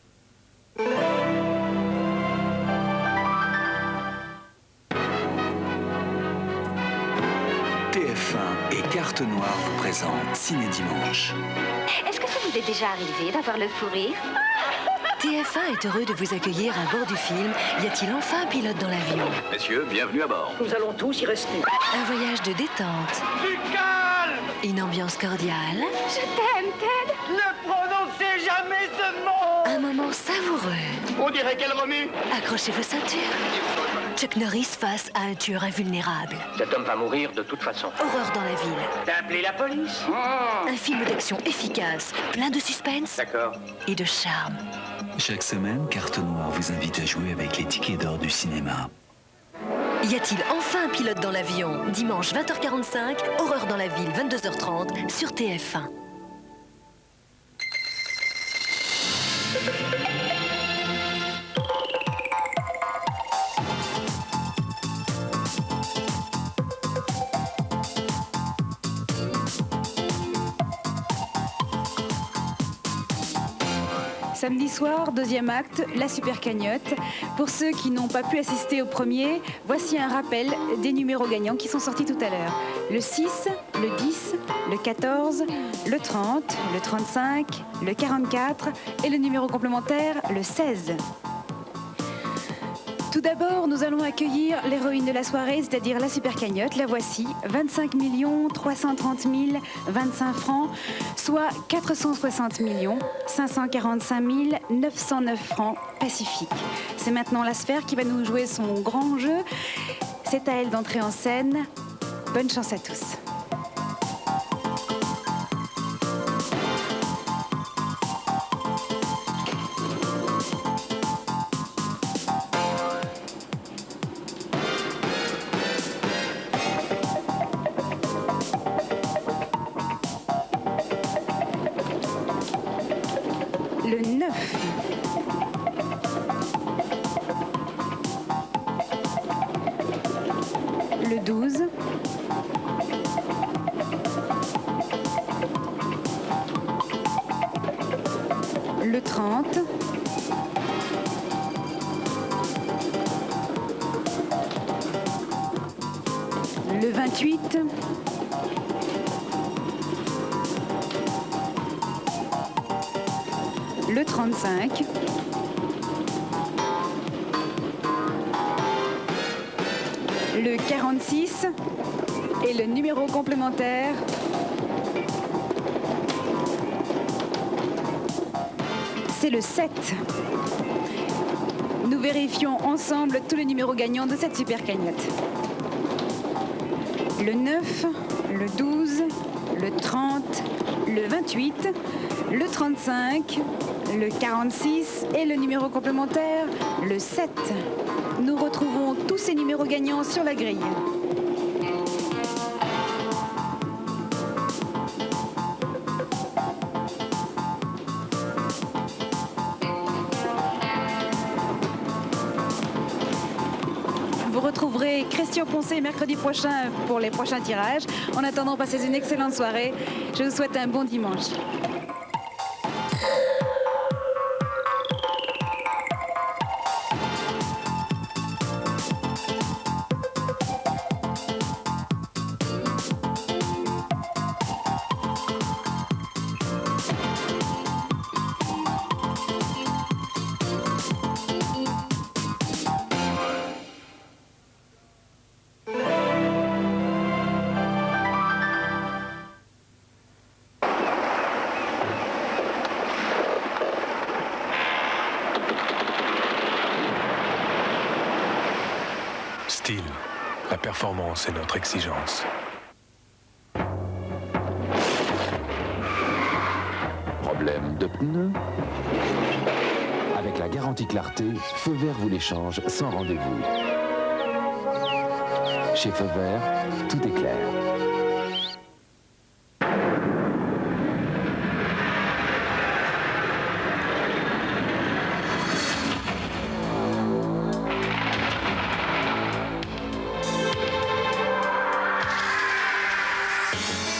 TF1 et Carte Noire vous présentent Ciné Dimanche. Est-ce que ça vous est déjà arrivé d'avoir le fou rire? TF1 est heureux de vous accueillir à bord du film Y a-t-il enfin un pilote dans l'avion? Messieurs, bienvenue à bord. Nous allons tous y rester. Un voyage de détente. Du calme! Une ambiance cordiale. Je t'aime, Ted. Ne prononcez jamais ce mot! Un moment savoureux. On dirait qu'elle remue. Accrochez vos ceintures. Chuck Norris face à un tueur invulnérable. Cet homme va mourir de toute façon. Horreur dans la ville. T'as appelé la police? Un film d'action efficace, plein de suspense D'accord. et de charme. Chaque semaine, Carte Noire vous invite à jouer avec les tickets d'or du cinéma. Y a-t-il enfin un pilote dans l'avion? Dimanche 20h45, Horreur dans la ville, 22h30, sur TF1. Samedi soir, 2e acte, la super cagnotte. Pour ceux qui n'ont pas pu assister au premier, voici un rappel des numéros gagnants qui sont sortis tout à l'heure. Le 6, le 10, le 14, le 30, le 35, le 44 et le numéro complémentaire, le 16. Tout d'abord, nous allons accueillir l'héroïne de la soirée, c'est-à-dire la super cagnotte. La voici, 25 330 025 francs, soit 460 545 909 francs pacifiques. C'est maintenant la sphère qui va nous jouer son grand jeu. C'est à elle d'entrer en scène. Bonne chance à tous. Le 9. Le 12. le 28, le 35, le 46 et le numéro complémentaire c'est le 7. Nous vérifions ensemble tous les numéros gagnants de cette super cagnotte. Le 9, le 12, le 30, le 28, le 35, le 46 et le numéro complémentaire, le 7. Nous retrouvons tous ces numéros gagnants sur la grille. Vous retrouverez Christian Poncet mercredi prochain pour les prochains tirages. En attendant, passez une excellente soirée. Je vous souhaite un bon dimanche. Style, la performance est notre exigence. Problème de pneus? Avec la garantie Clarté, Feu Vert vous l'échange sans rendez-vous. Chez Feu Vert, tout est clair.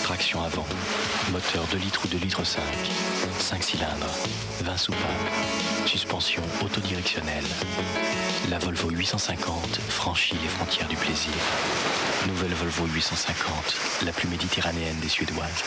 Traction avant, moteur 2 litres ou 2 litres 5, 5 cylindres, 20 soupapes, suspension autodirectionnelle. La Volvo 850 franchit les frontières du plaisir. Nouvelle Volvo 850, la plus méditerranéenne des Suédoises.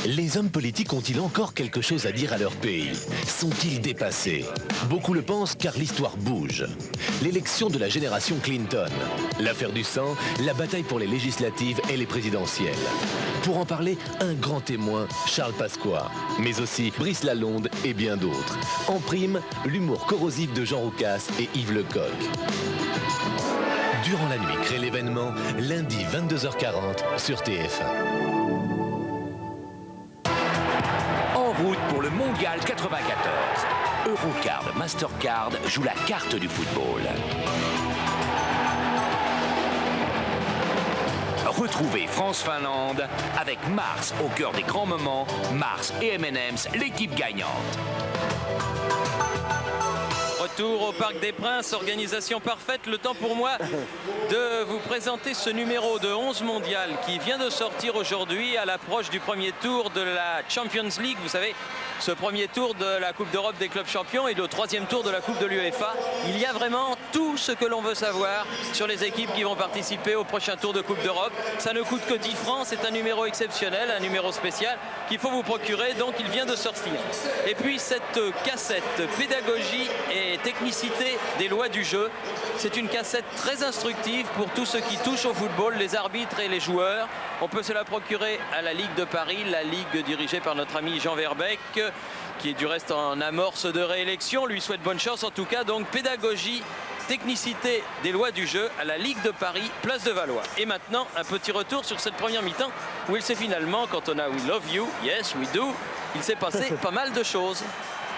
Les hommes politiques ont-ils encore quelque chose à dire à leur pays? Sont-ils dépassés? Beaucoup le pensent car l'histoire bouge. L'élection de la génération Clinton, l'affaire du sang, la bataille pour les législatives et les présidentielles. Pour en parler, un grand témoin, Charles Pasqua, mais aussi Brice Lalonde et bien d'autres. En prime, l'humour corrosif de Jean Roucas et Yves Lecoq. Durant la nuit crée l'événement, lundi 22h40 sur TF1. Route pour le Mondial 94. Eurocard Mastercard joue la carte du football. Retrouvez France-Finlande avec Mars au cœur des grands moments. Mars et M&M's, l'équipe gagnante. Retour au Parc des Princes, organisation parfaite. Le temps pour moi de vous présenter ce numéro de 11 mondial qui vient de sortir aujourd'hui à l'approche du premier tour de la Champions League. Vous savez, ce premier tour de la Coupe d'Europe des clubs champions et le troisième tour de la Coupe de l'UEFA. Il y a vraiment tout ce que l'on veut savoir sur les équipes qui vont participer au prochain tour de Coupe d'Europe. Ça ne coûte que 10 francs, c'est un numéro exceptionnel, un numéro spécial qu'il faut vous procurer, donc il vient de sortir. Et puis cette cassette pédagogie et technicité des lois du jeu, c'est une cassette très instructive pour tous ceux qui touchent au football, les arbitres et les joueurs. On peut se la procurer à la Ligue de Paris, la Ligue dirigée par notre ami Jean Verbeek, qui est du reste en amorce de réélection. Lui souhaite bonne chance en tout cas. Donc pédagogie, technicité des lois du jeu à la Ligue de Paris, place de Valois. Et maintenant, un petit retour sur cette première mi-temps où il s'est finalement, quand on a We Love You, Yes We Do, il s'est passé pas mal de choses.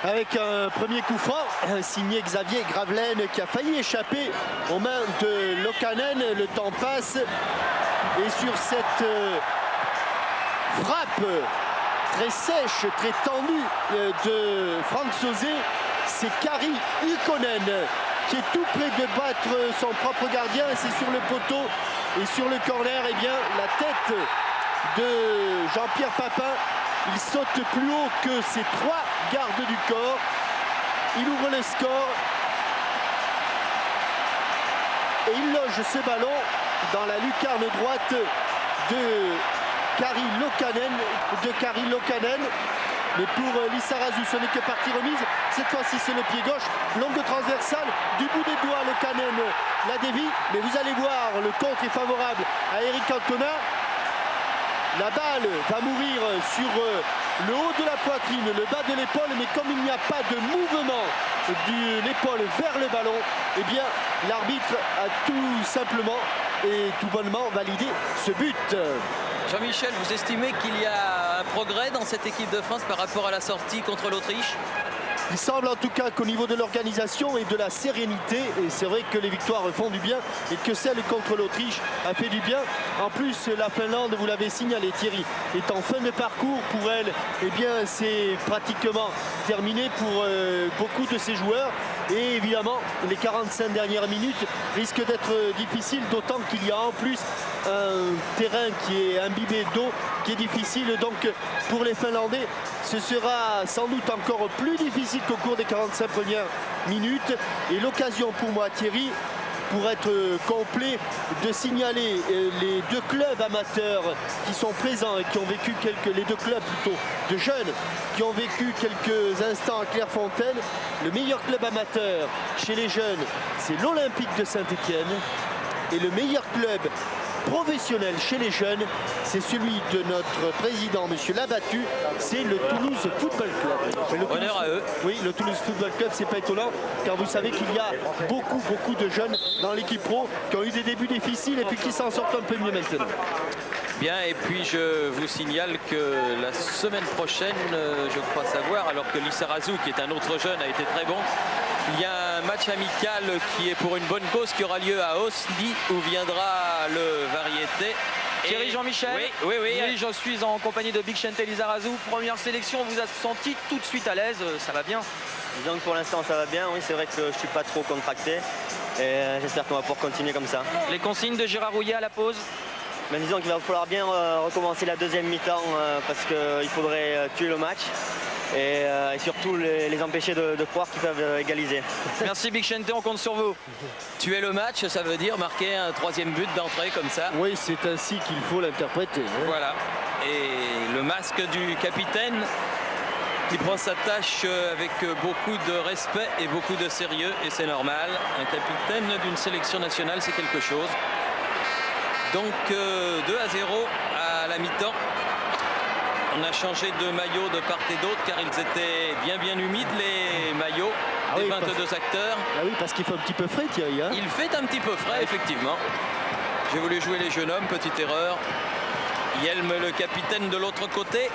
Avec un premier coup franc signé Xavier Gravelaine qui a failli échapper aux mains de Lokanen. Le temps passe et sur cette frappe très sèche, très tendue de Franck Sauzet, c'est Kari Ykkönen qui est tout près de battre son propre gardien. C'est sur le poteau et sur le corner, eh bien, la tête de Jean-Pierre Papin Il saute plus haut que ses 3 gardes du corps. Il ouvre le score. Et il loge ce ballon dans la lucarne droite de Kari Loukanen. Mais pour Lizarazu, ce n'est que partie remise. Cette fois-ci, c'est le pied gauche. Longue transversale. Du bout des doigts, Loukanen la dévie. Mais vous allez voir, le contre est favorable à Eric Cantona. La balle va mourir sur le haut de la poitrine, le bas de l'épaule. Mais comme il n'y a pas de mouvement de l'épaule vers le ballon, eh bien, l'arbitre a tout simplement et tout bonnement validé ce but. Jean-Michel, vous estimez qu'il y a un progrès dans cette équipe de France par rapport à la sortie contre l'Autriche? Il semble en tout cas qu'au niveau de l'organisation et de la sérénité, et c'est vrai que les victoires font du bien et que celle contre l'Autriche a fait du bien. En plus, la Finlande, vous l'avez signalé Thierry, est en fin de parcours pour elle. Eh bien, c'est pratiquement terminé pour beaucoup de ses joueurs. Et évidemment, les 45 dernières minutes risquent d'être difficiles, d'autant qu'il y a en plus un terrain qui est imbibé d'eau, qui est difficile. Donc pour les Finlandais, ce sera sans doute encore plus difficile qu'au cours des 45 premières minutes. Et l'occasion pour moi, Thierry, pour être complet, de signaler les 2 clubs amateurs qui sont présents et qui ont vécu les 2 clubs plutôt de jeunes qui ont vécu quelques instants à Clairefontaine. Le meilleur club amateur chez les jeunes, c'est l'Olympique de Saint-Étienne, et le meilleur club professionnel chez les jeunes, c'est celui de notre président, monsieur Labattu, c'est le Toulouse Football Club. Honneur à eux. Oui, le Toulouse Football Club, c'est pas étonnant, car vous savez qu'il y a beaucoup de jeunes dans l'équipe pro qui ont eu des débuts difficiles et puis qui s'en sortent un peu mieux maintenant. Bien, et puis je vous signale que la semaine prochaine, je crois savoir, alors que Lizarazu, qui est un autre jeune, a été très bon, il y a un match amical qui est pour une bonne cause qui aura lieu à Osli, où viendra le Variété. Thierry Jean-Michel. Oui. Je suis en compagnie de Bigchente Lizarazu. Première sélection, on vous a senti tout de suite à l'aise, ça va bien? Disons que pour l'instant ça va bien, oui, c'est vrai que je ne suis pas trop contracté et j'espère qu'on va pouvoir continuer comme ça. Les consignes de Gérard Rouillet à la pause? Mais disons qu'il va falloir bien recommencer la deuxième mi-temps parce qu'il faudrait tuer le match et surtout les empêcher de croire qu'ils peuvent égaliser. Merci Bigchente, on compte sur vous. Tuer le match, ça veut dire marquer un 3e but d'entrée comme ça. Oui, c'est ainsi qu'il faut l'interpréter. Hein. Voilà. Et le masque du capitaine qui prend sa tâche avec beaucoup de respect et beaucoup de sérieux, et c'est normal. Un capitaine d'une sélection nationale, c'est quelque chose. Donc 2-0 à la mi-temps. On a changé de maillot de part et d'autre car ils étaient bien humides, les maillots des 22 acteurs. Ah oui, parce qu'il fait un petit peu frais, Thierry. Hein. Il fait un petit peu frais, effectivement. J'ai voulu jouer les jeunes hommes, petite erreur. Yelm, le capitaine, de l'autre côté.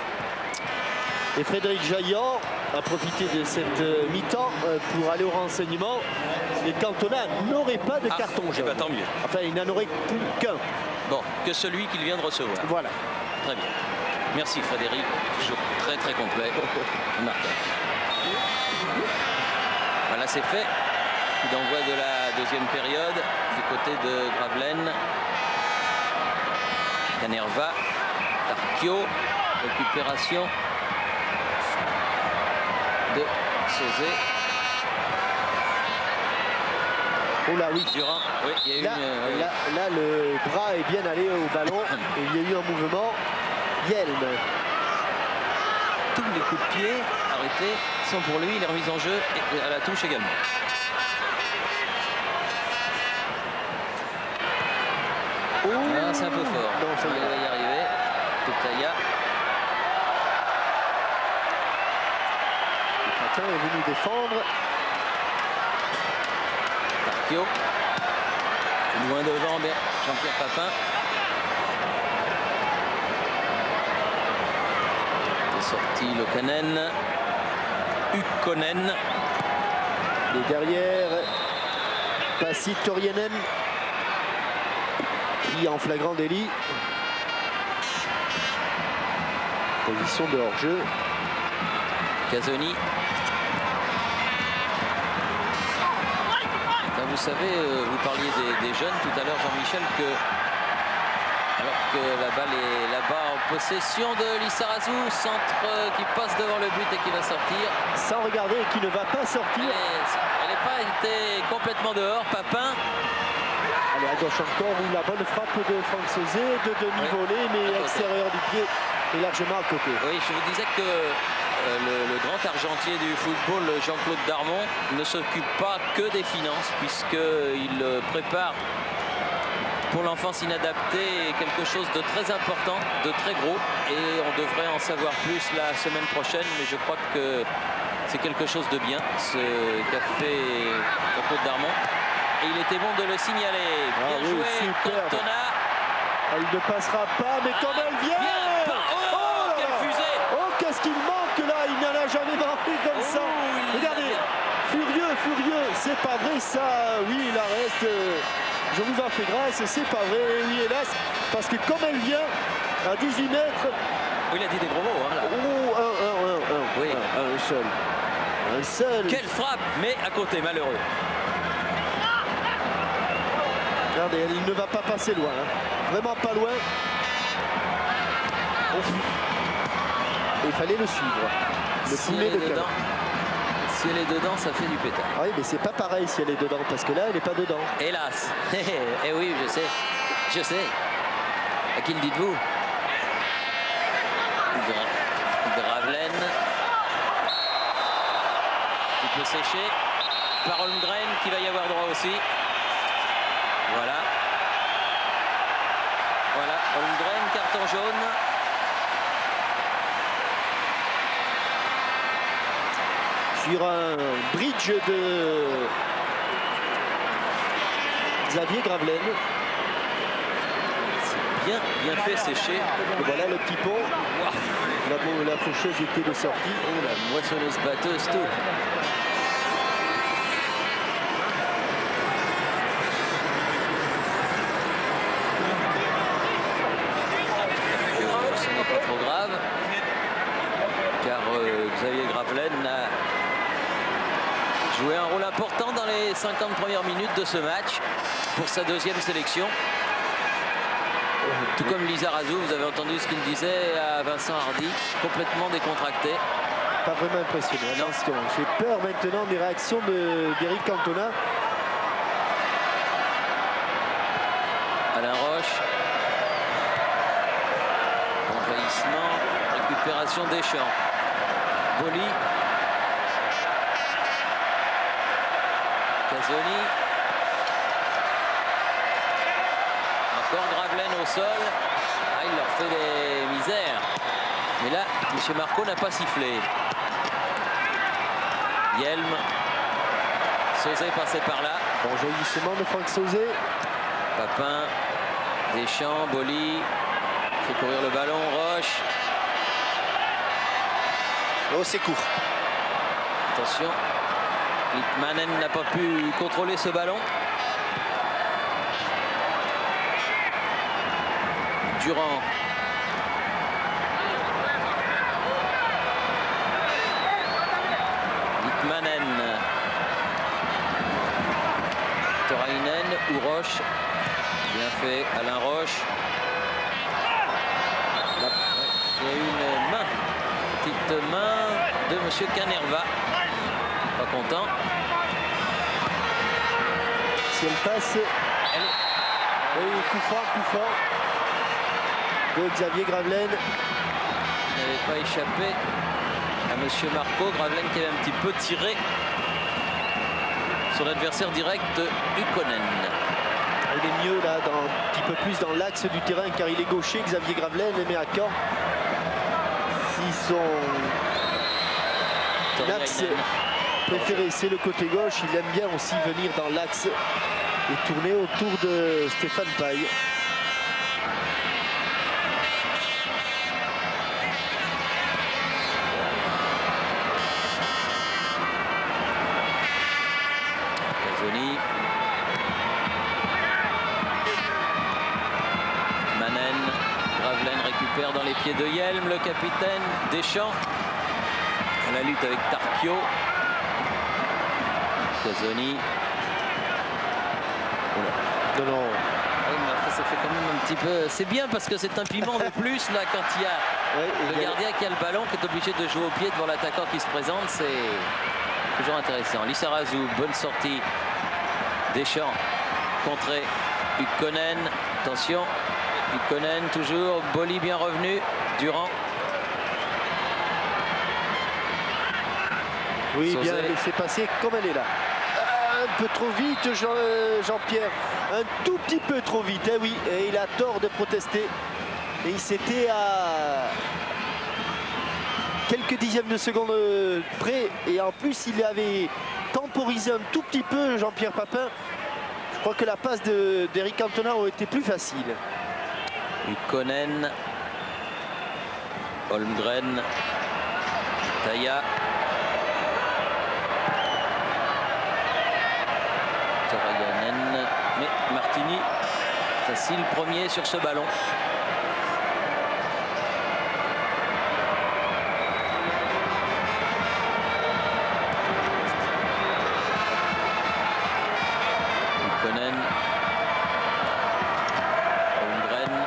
Et Frédéric Jaillant a profité de cette mi-temps pour aller au renseignement. Et Cantona n'aurait pas de carton jaune. Bah, tant mieux. Enfin, il n'en aurait plus qu'un. Bon, que celui qu'il vient de recevoir. Voilà. Très bien. Merci Frédéric, toujours très complet. Voilà, c'est fait. Coup d'envoi de la deuxième période du côté de Gravelaine. Canerva, Tarquio, récupération de Sauzet. Oh là, oui. Durand. Oui, il y a eu là, le bras est bien allé au ballon et il y a eu un mouvement. Yelm. Tous les coups de pied arrêtés sont pour lui, les remises en jeu et à la touche également. Oh, ah, c'est un peu fort. Non, ça il va y arriver. Toutaya. Patin est venu défendre. Tarquio. Loin devant Jean-Pierre Papin. Sorti Loukanen, Ukkonen. Et derrière, Pasi Torienen qui en flagrant délit. Position de hors-jeu. Casoni. Vous savez, vous parliez des jeunes tout à l'heure, Jean-Michel, que Alors que la balle est là-bas en possession de Lizarazu. Centre qui passe devant le but et qui va sortir. Sans regarder et qui ne va pas sortir. Elle n'est pas été complètement dehors, Papin. Allez, à gauche encore, où la bonne frappe de Franck Sauzé, de demi-volée, mais extérieur du pied et largement à côté. Oui, je vous disais que le grand argentier du football, Jean-Claude Darmon, ne s'occupe pas que des finances, puisqu'il prépare pour l'enfance inadaptée quelque chose de très important, de très gros, et on devrait en savoir plus la semaine prochaine, mais je crois que c'est quelque chose de bien, ce qu'a fait Jean-Claude Darmon. Et il était bon de le signaler. Bien joué, Cantona. Il ne passera pas, mais comme elle vient. Oh, quelle fusée. Oh, qu'est-ce qu'il manque là. Il n'en a jamais marqué comme ça. Regardez, furieux, c'est pas vrai ça. Oui, il en reste. Je vous en fais grâce, c'est pas vrai. Oui, hélas, parce que comme elle vient à 18 mètres. Oui, il a dit des gros mots. Hein, là. Oh, oui. Un seul. Quelle frappe, mais à côté, malheureux. Regardez, il ne va pas passer loin, hein. Vraiment pas loin. Et il fallait le suivre. Le poulet de Caen. Si elle est dedans, ça fait du pétard. Ah oui, mais c'est pas pareil si elle est dedans, parce que là, elle n'est pas dedans. Hélas. Eh oui, je sais. À qui le dites-vous? Gravelaine. Il peut sécher. Par Holmgren, qui va y avoir droit aussi. Voilà, Holmgren, carton jaune. Sur un bridge de Xavier Gravelaine. C'est bien fait sécher. Et voilà le petit pont. Wow. La faucheuse était de sortie. Oh, la moissonneuse batteuse, tout. Pas trop grave, car Xavier Gravelaine a joué un rôle important dans les 50 premières minutes de ce match pour sa deuxième sélection. Tout comme Lizarazu, vous avez entendu ce qu'il disait à Vincent Hardy, complètement décontracté. Pas vraiment impressionné, attention. J'ai peur maintenant des réactions d'Éric Cantona. Alain Roche. Récupération Deschamps. Boli. Casoni. Encore Gravelaine au sol. Ah, il leur fait des misères. Mais là, M. Marco n'a pas sifflé. Yelm. Sauzé passait par là. Bon jaillissement de Franck Sauzé. Papin. Deschamps. Boli. Fait courir le ballon. Roche. Oh, c'est court. Attention. Littmanen n'a pas pu contrôler ce ballon. Durand. Littmanen. Torainen ou Roche. Bien fait, Alain Roche. Il y a une main. Petite main de M. Canerva. Pas content. Si elle passe. Oui, coup fort de Xavier Gravelaine. N'avait pas échappé à M. Marco. Gravelaine qui avait un petit peu tiré son adversaire direct, Ykkönen. Il est mieux là, un petit peu plus dans l'axe du terrain, car il est gaucher, Xavier Gravelaine, mais à Caen. Si son axe préféré c'est le côté gauche, il aime bien aussi venir dans l'axe et tourner autour de Stéphane Paille. Casoni. Manen. Gravelaine récupère dans les pieds de Yelm, le capitaine. Deschamps à la lutte avec Tarquio. Casoni. Non. Ah, il m'a fait ça fait quand même un petit peu... C'est bien parce que c'est un piment de plus là quand il y a le gardien qui a le ballon, qui est obligé de jouer au pied devant l'attaquant qui se présente. C'est toujours intéressant. Lizarazu, bonne sortie. Deschamps, contré. Ykkönen, attention. Ykkönen toujours. Boly bien revenu. Durand. Oui, bien laissé passer comme elle est là. Un peu trop vite, Jean-Pierre. Un tout petit peu trop vite, oui. Et il a tort de protester. Et il s'était à quelques dixièmes de seconde près. Et en plus, il avait temporisé un tout petit peu, Jean-Pierre Papin. Je crois que la passe d'Eric Cantona aurait été plus facile. Ykkönen. Holmgren. Taya. Mais Martini, facile premier sur ce ballon. Ykkönen, Holmgren,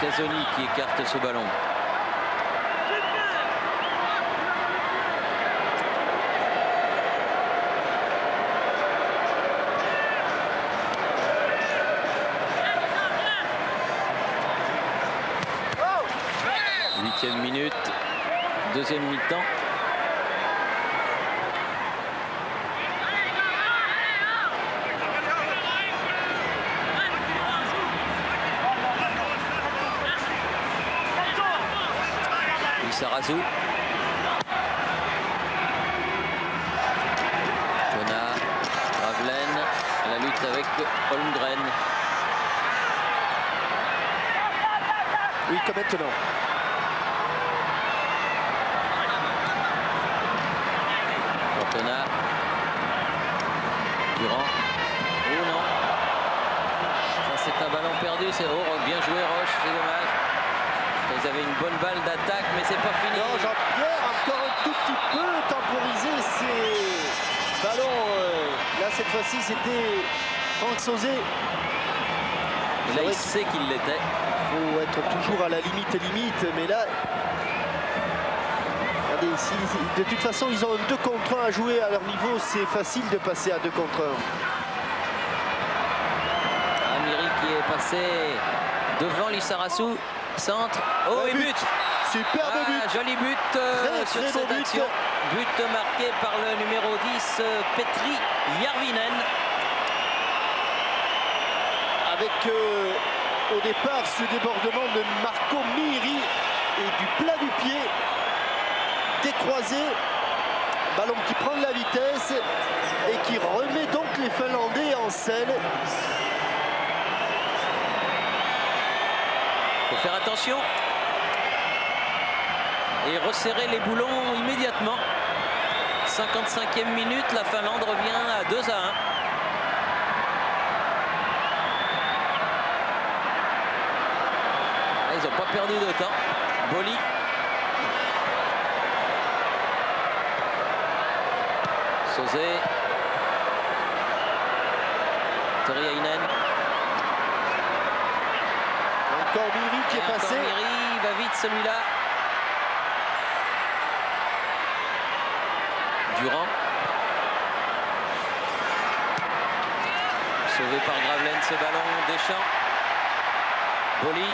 Casoni qui écarte ce ballon. Minute, deuxième mi-temps. Lizarazu. Tona, Gravelaine, la lutte avec Holmgren. Oui, comme maintenant. Cantona. Durand. Oh non. Ça c'est un ballon perdu. C'est bien joué Roche, c'est dommage. Ils avaient une bonne balle d'attaque, mais c'est pas fini. Non, Jean-Pierre, encore un tout petit peu temporisé ces ballons. Là, cette fois-ci, c'était Franck Sauzet. Et là, il sait qu'il l'était. Il faut être toujours à la limite, mais là... Regardez, de toute façon, ils ont un 2 contre 1 à jouer à leur niveau. C'est facile de passer à 2 contre 1. Amiri qui est passé devant Lizarazu. Centre. Oh, et but. Superbe but. Joli but sur cette action. But marqué par le numéro 10, Petri Järvinen. Avec au départ ce débordement de Marco Miri et du plat du pied décroisé. Ballon qui prend de la vitesse et qui remet donc les Finlandais en selle. Faut faire attention et resserrer les boulons immédiatement. 55e minute, la Finlande revient à 2-1. Ils n'ont pas perdu de temps. Boly. Sauzet. Toriainen. Encore Miri qui est passé. Miri, il va vite celui-là. Durand. Sauvé par Gravelaine ce ballon. Deschamps. Boly.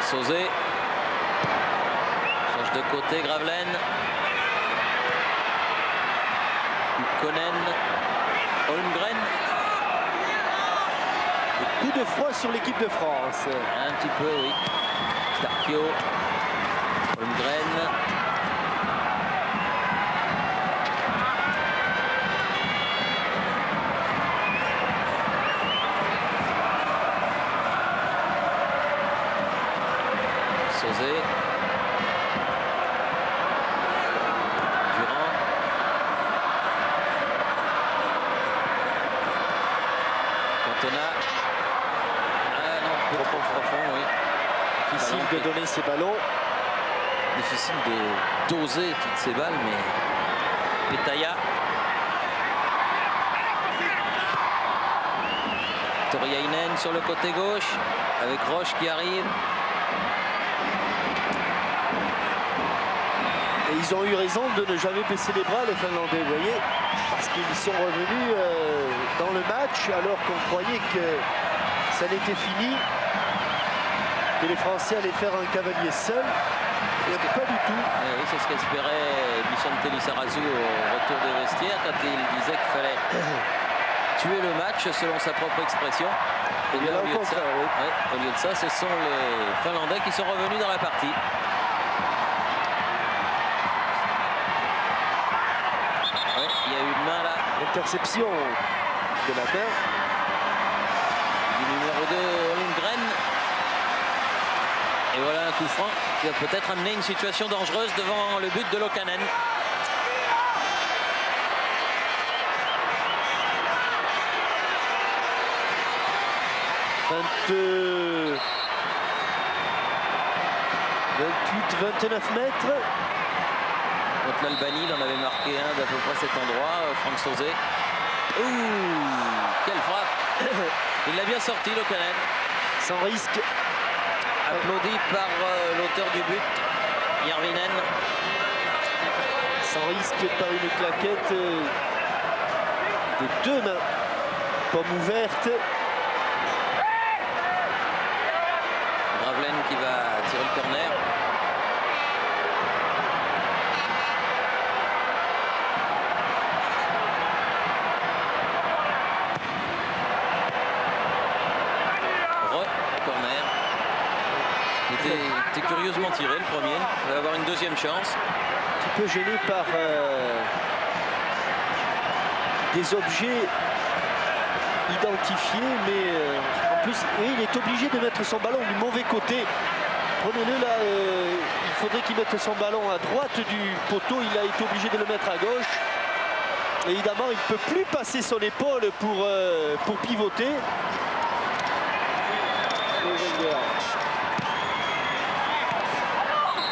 Sauzet. Change de côté Gravelaine. Ykkönen. Holmgren. Coup de froid sur l'équipe de France. Un petit peu, oui. Starkio. Holmgren. Sauzet. Durand. Cantona. Ah non, profond, oui. Difficile de donner ces ballons. Difficile de doser toutes ces balles, mais Petaya. Toriainen sur le côté gauche, avec Roche qui arrive. Et ils ont eu raison de ne jamais baisser les bras, les Finlandais, vous voyez, parce qu'ils sont revenus dans le match alors qu'on croyait que ça n'était fini, que les Français allaient faire un cavalier seul. Et pas du tout. Oui, c'est ce qu'espérait Vicente Lizarazu au retour des vestiaires quand il disait qu'il fallait tuer le match selon sa propre expression. Et bien, au lieu de ça, ce sont les Finlandais qui sont revenus dans la partie. Il y a eu une main là. Interception de la main du numéro 2 Holmgren. Et voilà un coup franc qui va peut-être amener une situation dangereuse devant le but de Lokanen. « 28-29 mètres. » Contre l'Albanie, il en avait marqué un d'à peu près cet endroit, Franck Sauzet. Ouh, quelle frappe. Il l'a bien sorti, Lokanen. Sans risque. Applaudi par l'auteur du but, Järvinen. Sans risque par une claquette de deux mains. Pomme ouverte. Gravelaine qui va tirer le corner. Corner. Il était curieusement tiré le premier. Il va avoir une deuxième chance. Un petit peu gêné par des objets identifiés, mais en plus, oui, il est obligé de mettre son ballon du mauvais côté. Prenez-le là, il faudrait qu'il mette son ballon à droite du poteau. Il a été obligé de le mettre à gauche. Et évidemment, il ne peut plus passer son épaule pour pivoter.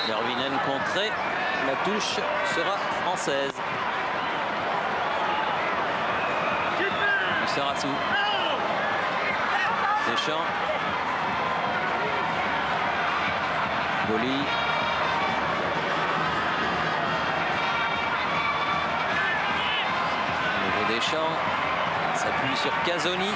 Järvinen contré, la touche sera française. Lizarazu. Deschamps. Boli. Nouveau Deschamps. S'appuie sur Casoni.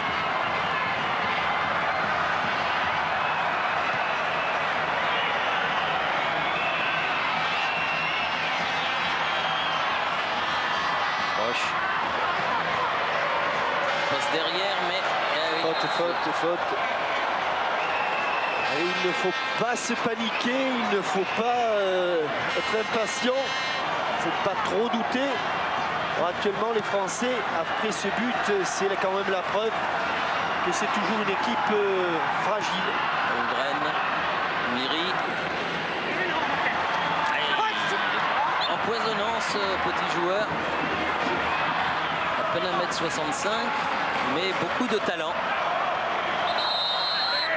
Passe derrière, mais faute. Et il ne faut pas se paniquer, il ne faut pas être impatient, il ne faut pas trop douter. Alors, actuellement, les Français, après ce but, c'est quand même la preuve que c'est toujours une équipe fragile. Holmgren, Miri. Empoisonnant ce petit joueur. À peine 1m65, mais beaucoup de talent.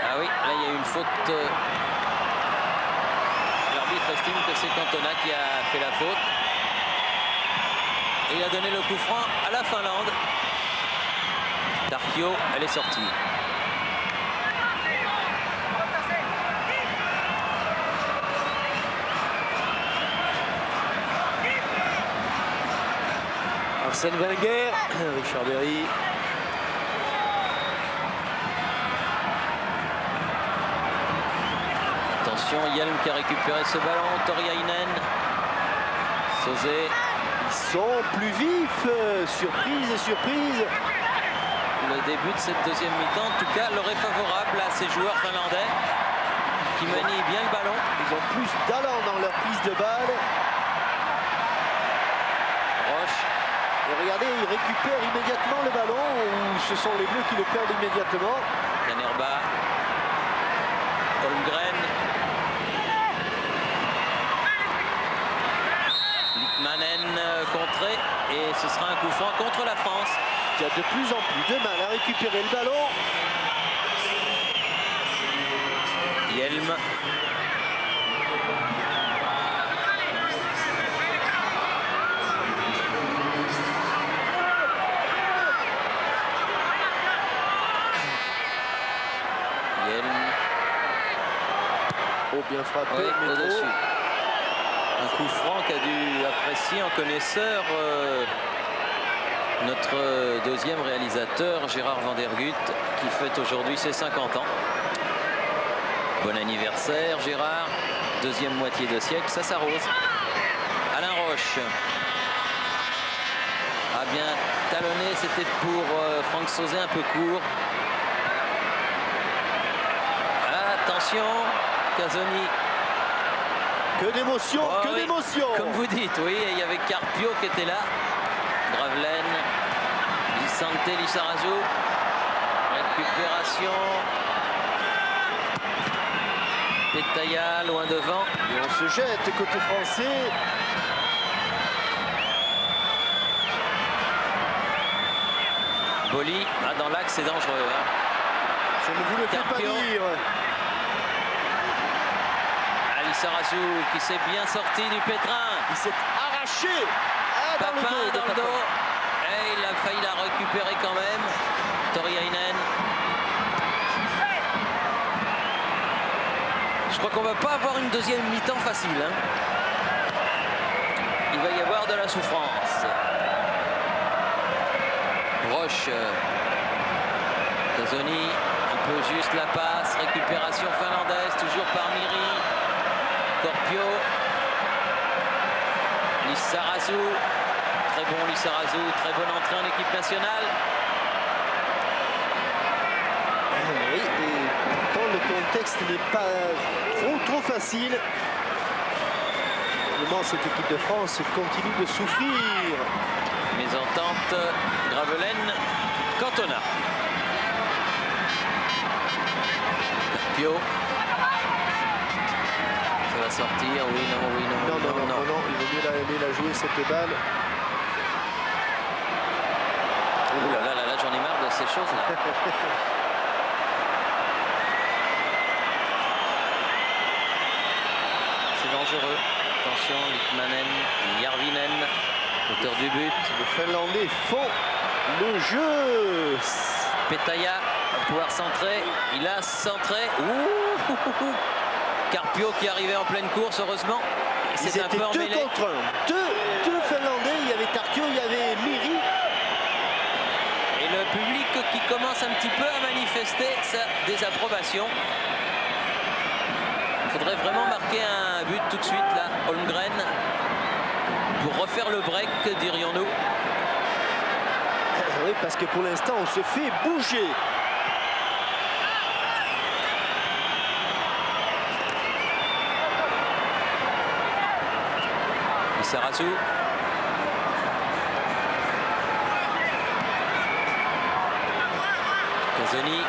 Ah oui, là il y a eu une faute. L'arbitre estime que c'est Cantona qui a fait la faute. Et il a donné le coup franc à la Finlande. Tarkio, elle est sortie. Arsène Wenger, Richard Berry. Attention, Hjelm qui a récupéré ce ballon, Toriainen, Sauzet. Ils sont plus vifs, surprise. Le début de cette deuxième mi-temps, en tout cas, leur est favorable à ces joueurs finlandais qui manient bien le ballon. Ils ont plus d'allant dans leur prise de balle. Roche. Et regardez, ils récupèrent immédiatement le ballon, ou ce sont les Bleus qui le perdent immédiatement. Canerba. Holmgren. Littmanen contré. Et ce sera un coup franc contre la France. Qui a de plus en plus de mal à récupérer le ballon. Hjelm. Oh, bien frappé, Oui, mais au-dessus. trop. Un coup franc qu'a dû apprécier en connaisseur notre deuxième réalisateur, Gérard Vandergut, qui fête aujourd'hui ses 50 ans. Bon anniversaire, Gérard. Deuxième moitié de siècle, ça s'arrose. Alain Roche. Ah bien talonné, c'était pour Franck Sauzet, un peu court. Attention, Casoni. Que d'émotion, Oh, que oui, d'émotion. comme vous dites, oui, il y avait Carpio qui était là. Gravelaine, Vicente Lizarazu. Récupération. Petaya loin devant. Et on se jette côté français. Boli, dans l'axe, c'est dangereux. Hein. Je ne vous le fais pas dire. Lizarazu qui s'est bien sorti du pétrin. Il s'est arraché. Papin dans le dos. Et il a failli la récupérer quand même. Toriainen. Je crois qu'on va pas avoir une deuxième mi-temps facile. Hein. Il va y avoir de la souffrance. Roche. Casoni, un peu juste la passe. Récupération finlandaise, toujours par Miri. Corpio. Lizarazu. Très bon Lizarazu, très bonne entrée en équipe nationale. Oui, et pourtant le contexte n'est pas trop facile. Évidemment, cette équipe de France continue de souffrir. Mésentente, Gravelaine, Cantona. Carpio. Ça va sortir, oui, non. Non, il vaut mieux aller la jouer cette balle. Oh là là, j'en ai marre de ces choses-là. C'est dangereux. Attention, Litmanen, Järvinen, auteur du but. Les Finlandais font le jeu. Petaya va pouvoir centrer. Il a centré. Ouh. Carpio qui arrivait en pleine course, heureusement. C'est un peu emmêlé. 2 contre 1. Deux Finlandais. Il y avait Tarkio, il y avait Miri. Et le public qui commence un petit peu à manifester sa désapprobation. Il faudrait vraiment marquer un but tout de suite là, Holmgren, pour refaire le break, dirions-nous. Oui, parce que pour l'instant, on se fait bouger. Lizarazu. Casoni.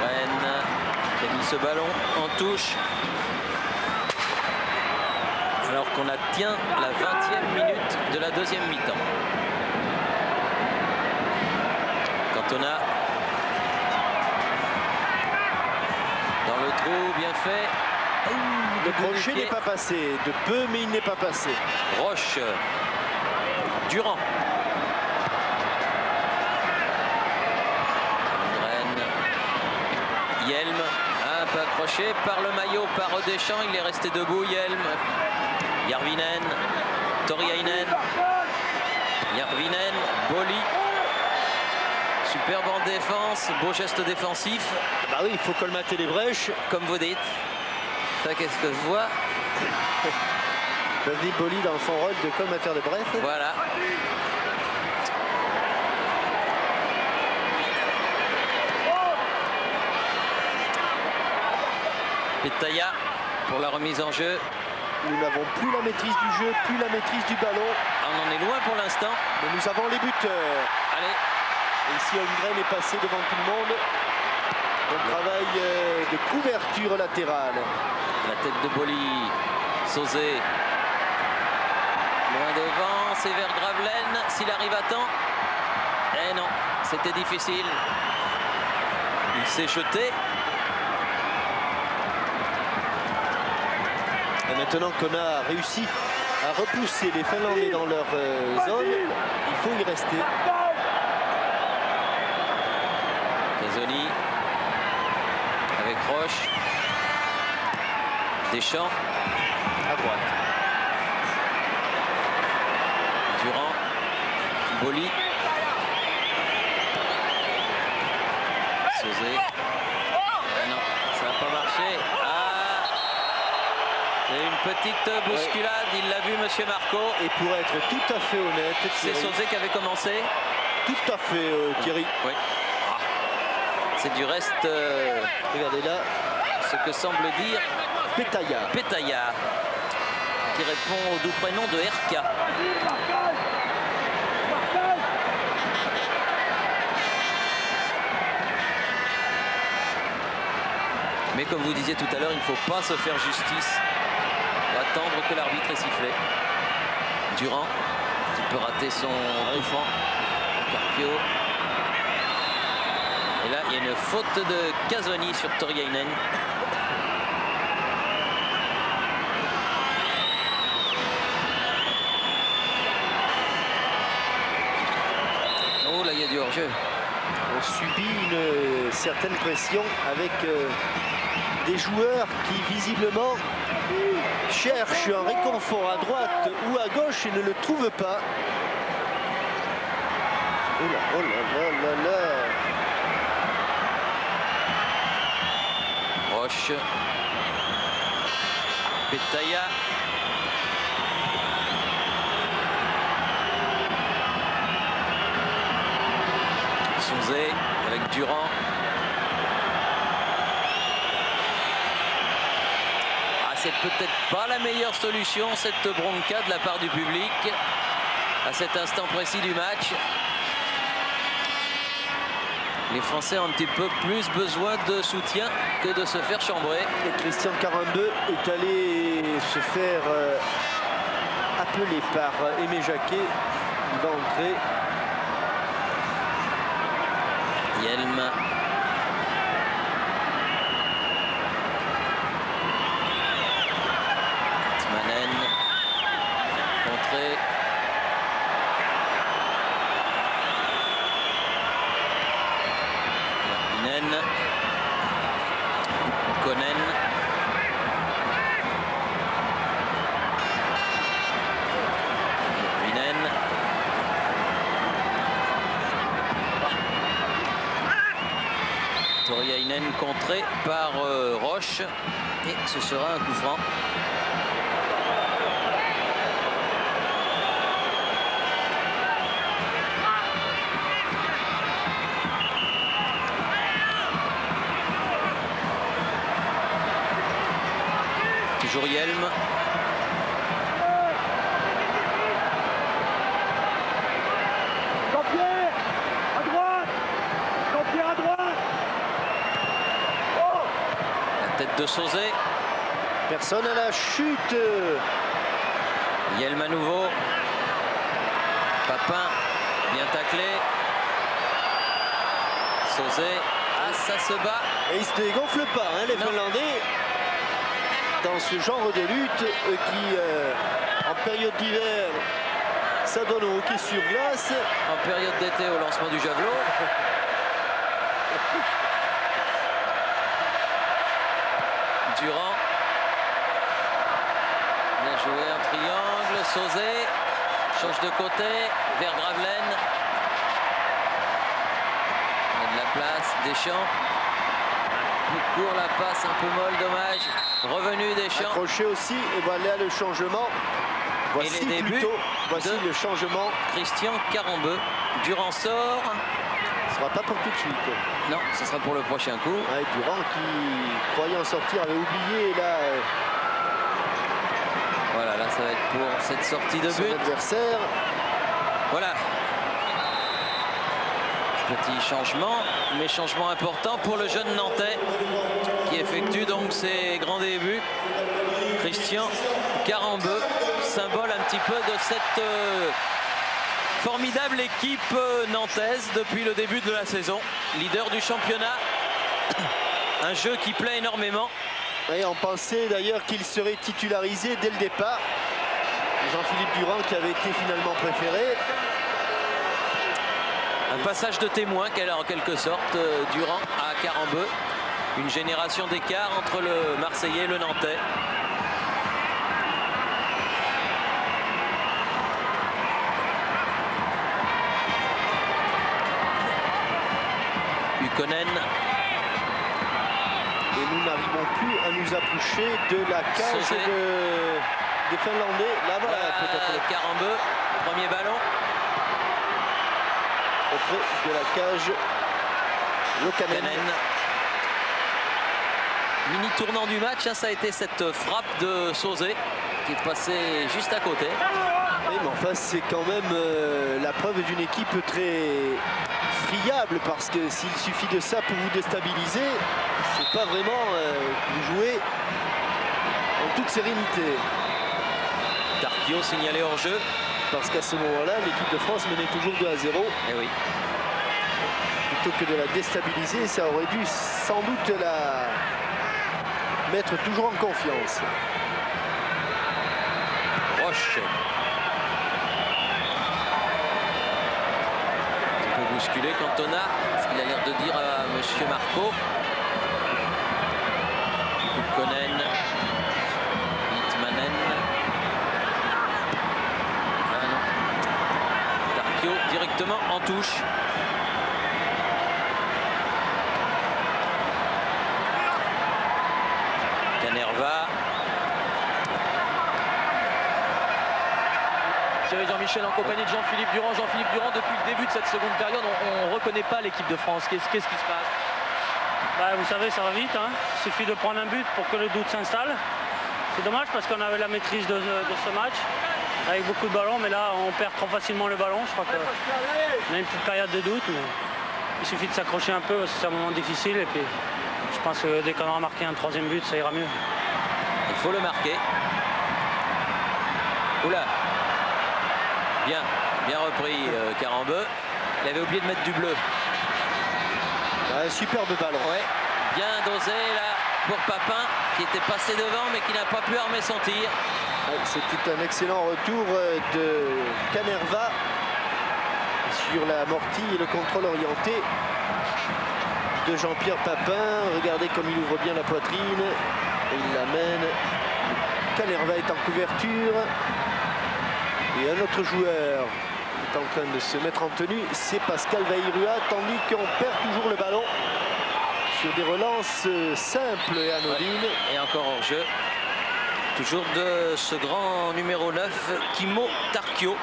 Holmgren qui a mis ce ballon en touche. Alors qu'on atteint la 20e minute de la deuxième mi-temps. Cantona. Dans le trou, bien fait. Le crochet n'est pas passé. De peu, mais il n'est pas passé. Roche. Durand. Yelm, un peu accroché par le maillot, par Deschamps, il est resté debout, Yelm. Järvinen, Toriainen, Järvinen, Boli. Superbe en défense, beau geste défensif. Bah oui, il faut colmater les brèches. Comme vous dites. Ça, qu'est-ce que je vois? David Boli dans son rôle de colmateur de brèches. Voilà. Petaya pour la remise en jeu. Nous n'avons plus la maîtrise du jeu, plus la maîtrise du ballon. On en est loin pour l'instant. Mais nous avons les buteurs. Allez. Et ici, Holmgren est passé devant tout le monde. Un travail de couverture latérale. La tête de Boli. Sauzet. Loin devant, c'est vers Gravelaine. S'il arrive à temps. Eh non, c'était difficile. Il s'est jeté. Et maintenant qu'on a réussi à repousser les Finlandais dans leur zone, il faut y rester. Casoni. avec Roche. Deschamps. À droite. Durand. Boli. Sauzé. Non, ça n'a pas marché. Et une petite bousculade, il l'a vu, monsieur Marco. Et pour être tout à fait honnête, c'est Sauzé qui avait commencé. Tout à fait, Thierry. Oui. C'est du reste, regardez là, ce que semble dire Pétaillard. Pétaillard, qui répond au doux prénom de RK. Mais comme vous disiez tout à l'heure, il ne faut pas se faire justice. Il faut attendre que l'arbitre ait sifflé. Durand, qui peut rater son coup franc. Carpio. Et là, il y a une faute de Casoni sur Toriainen. Oh là, il y a du hors-jeu. On subit une certaine pression avec des joueurs qui visiblement cherchent un réconfort à droite ou à gauche et ne le trouvent pas. Oh là, oh là là là là. Roche. Pétailla. Sauzé avec Durand. C'est peut-être pas la meilleure solution, cette bronca de la part du public à cet instant précis du match. Les Français ont un petit peu plus besoin de soutien que de se faire chambrer. Et Christian Carambeu est allé se faire appeler par Aimé Jacquet. Il va entrer. Yelm. Manen. Contré. Inen. Konen. Inen. Toriainen contré par Roche. Et ce sera un coup franc. Toujours Yelm. Jean-Pierre, à droite. Jean-Pierre à droite. La tête de Sauzé. Personne à la chute. Yelm à nouveau. Papin, bien taclé. Sauzé. Ah, ça se bat. Et ils se dégonflent pas, hein, les Finlandais. Dans ce genre de lutte qui, en période d'hiver, ça donne au hockey sur glace. En période d'été, au lancement du javelot. Durand. Bien joué, un triangle. Sauzé. Change de côté. Vers Gravelaine. Il y a de la place. Deschamps. Un peu court la passe, un peu molle, dommage. Revenu Deschamps. Accroché aussi, et voilà le changement. Voici et les débuts plutôt, voici le changement. Christian Carambeu. Durand sort. Ce sera pas pour tout de suite. Non, ce sera pour le prochain coup. Ouais, Durand qui croyait en sortir avait oublié là. Voilà, là ça va être pour cette sortie de but. Adversaire. Voilà. Petit changement, mais changement important pour le jeune Nantais qui effectue donc ses grands débuts. Christian Carambeu, symbole un petit peu de cette formidable équipe nantaise depuis le début de la saison. Leader du championnat, un jeu qui plaît énormément. Et on pensait d'ailleurs qu'il serait titularisé dès le départ. Jean-Philippe Durand qui avait été finalement préféré. Un passage de témoin qu'elle a en quelque sorte, Durand à Carambeu. Une génération d'écart entre le Marseillais et le Nantais. Ukkonen. Et nous n'arrivons plus à nous approcher de la cage des Finlandais. Là, voilà, peut-être. Karambeu, premier ballon. Auprès de la cage, Lokanen. Mini tournant du match, hein, ça a été cette frappe de Sauzet qui est passée juste à côté. Oui, mais enfin, c'est quand même la preuve d'une équipe très friable, parce que s'il suffit de ça pour vous déstabiliser, c'est pas vraiment vous jouez en toute sérénité. Tarquio signalé hors jeu. Parce qu'à ce moment-là, l'équipe de France menait toujours 2-0. Et oui. Plutôt que de la déstabiliser, ça aurait dû sans doute la mettre toujours en confiance. Roche. Un peu bousculé Cantona, ce qu'il a l'air de dire à Monsieur Marco. Ukkonen. Litmanen. Directement en touche. Canerva. Thierry Jean-Michel en compagnie de Jean-Philippe Durand. Jean-Philippe Durand, depuis le début de cette seconde période, on ne reconnaît pas l'équipe de France. Qu'est-ce qui se passe? Vous savez, ça va vite. Hein. Il suffit de prendre un but pour que le doute s'installe. C'est dommage parce qu'on avait la maîtrise de ce match, avec beaucoup de ballons, mais là on perd trop facilement le ballon. Je crois qu'on a une petite période de doute, mais il suffit de s'accrocher un peu parce que c'est un moment difficile, et puis je pense que dès qu'on aura marqué un troisième but, ça ira mieux. Il faut le marquer. Oula. Bien repris Karambeu. Il avait oublié de mettre du bleu. Un superbe ballon. Ouais, bien dosé là pour Papin, qui était passé devant mais qui n'a pas pu armer son tir. C'était un excellent retour de Canerva sur l'amorti et le contrôle orienté de Jean-Pierre Papin. Regardez comme il ouvre bien la poitrine et il l'amène. Canerva est en couverture et un autre joueur est en train de se mettre en tenue, c'est Pascal Vairua, tandis qu'on perd toujours le ballon sur des relances simples et anodines. Ouais, et encore hors jeu. Toujours de ce grand numéro 9, Kimmo Tarquio.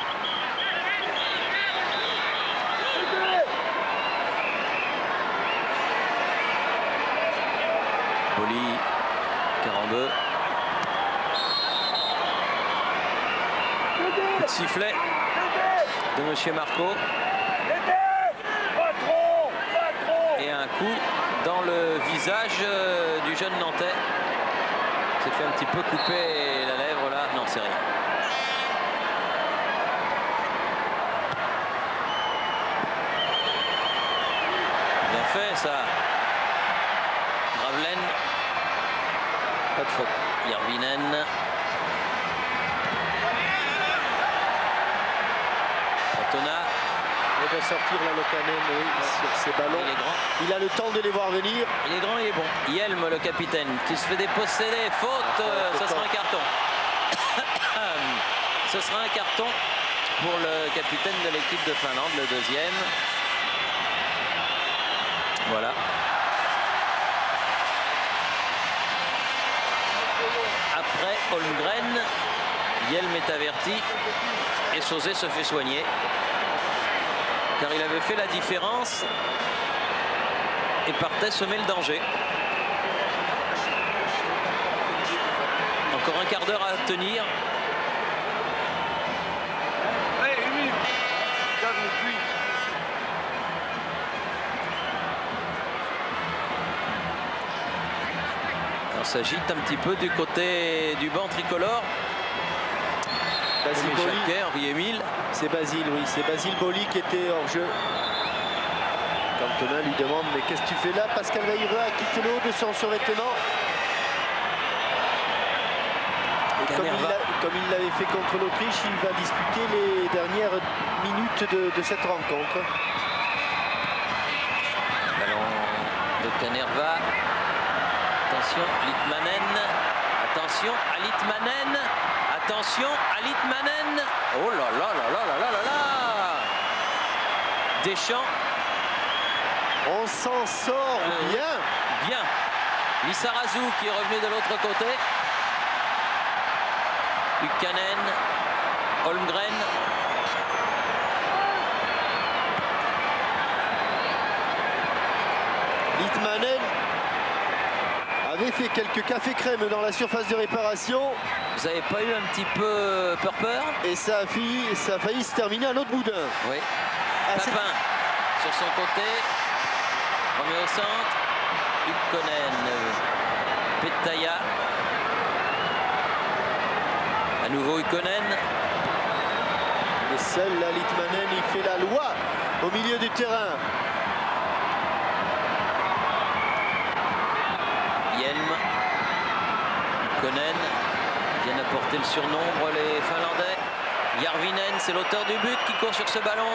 Boli, Karambeu. Coup de sifflet de Monsieur Marco. Et un coup dans le visage du jeune Nantais. S'est fait un petit peu couper la lèvre là. Non, c'est rien. Bien fait ça. Gravelaine. Pas de faute. Järvinen. Cantona. Il va sortir la Lokanen, oui, sur ses ballons. Il est grand. Il a le temps de les voir venir. Il est grand, il est bon. Yelm, le capitaine, qui se fait déposséder. Faute, ce sera un carton. Ce sera un carton pour le capitaine de l'équipe de Finlande, le deuxième. Voilà. Après Holmgren, Yelm est averti et Sauzet se fait soigner. Car il avait fait la différence et partait semer le danger. Encore un quart d'heure à tenir. On s'agite un petit peu du côté du banc tricolore. Basile Boli. Henri-Émile. C'est Basile, oui, c'est Basile Boli qui était hors jeu. Cantona lui demande, mais qu'est-ce que tu fais là? Pascal Vairua a quitté le haut de son survêtement. Et comme il l'avait fait contre l'Autriche, il va disputer les dernières minutes de cette rencontre. Ballon de Canerva. Attention, Litmanen. Attention à Litmanen. Attention à Litmanen. Oh là là là là là là là là. Deschamps. On s'en sort bien. Bien. Lissarazu qui est revenu de l'autre côté. Buchanan. Holmgren. Litmanen avait fait quelques cafés crème dans la surface de réparation. Vous n'avez pas eu un petit peu peur? Et ça a failli se terminer à notre boudin. Oui. Papin sur son côté. Remet au centre. Ukkonen. Petaya. À nouveau Ukkonen. Et seul la Litmanen, il fait la loi au milieu du terrain. Hjelm. Ukkonen vient apporter le surnombre les Finlandais. Järvinen, c'est l'auteur du but qui court sur ce ballon.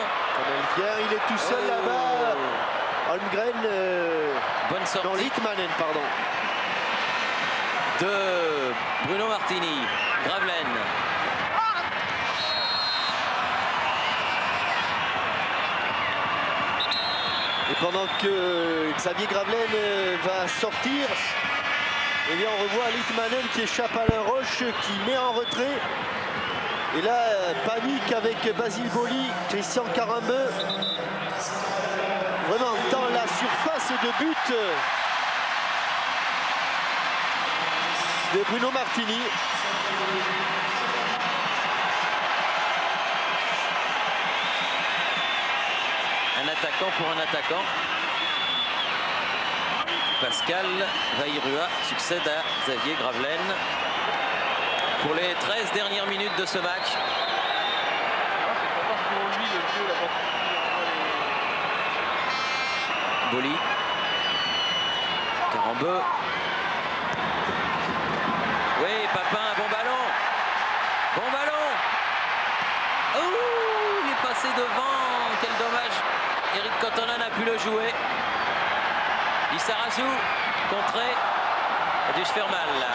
Il est tout seul là-bas. Holmgren. Bonne sortie. Non, Litmanen, pardon. De Bruno Martini. Gravelaine. Et pendant que Xavier Gravelaine va sortir, eh bien on revoit Litmanen qui échappe à Alain Roche, qui met en retrait. Et là, panique avec Basile Boli, Christian Carambeu. Vraiment dans la surface de but de Bruno Martini. Un attaquant pour un attaquant. Pascal Vairua succède à Xavier Gravelaine pour les 13 dernières minutes de ce match. Boli. Carambeu. Oui, Papin, bon ballon. Bon ballon. Oh, il est passé devant. Quel dommage. Eric Cantona n'a pu le jouer. Lissarazu, contré. Il a dû se faire mal là.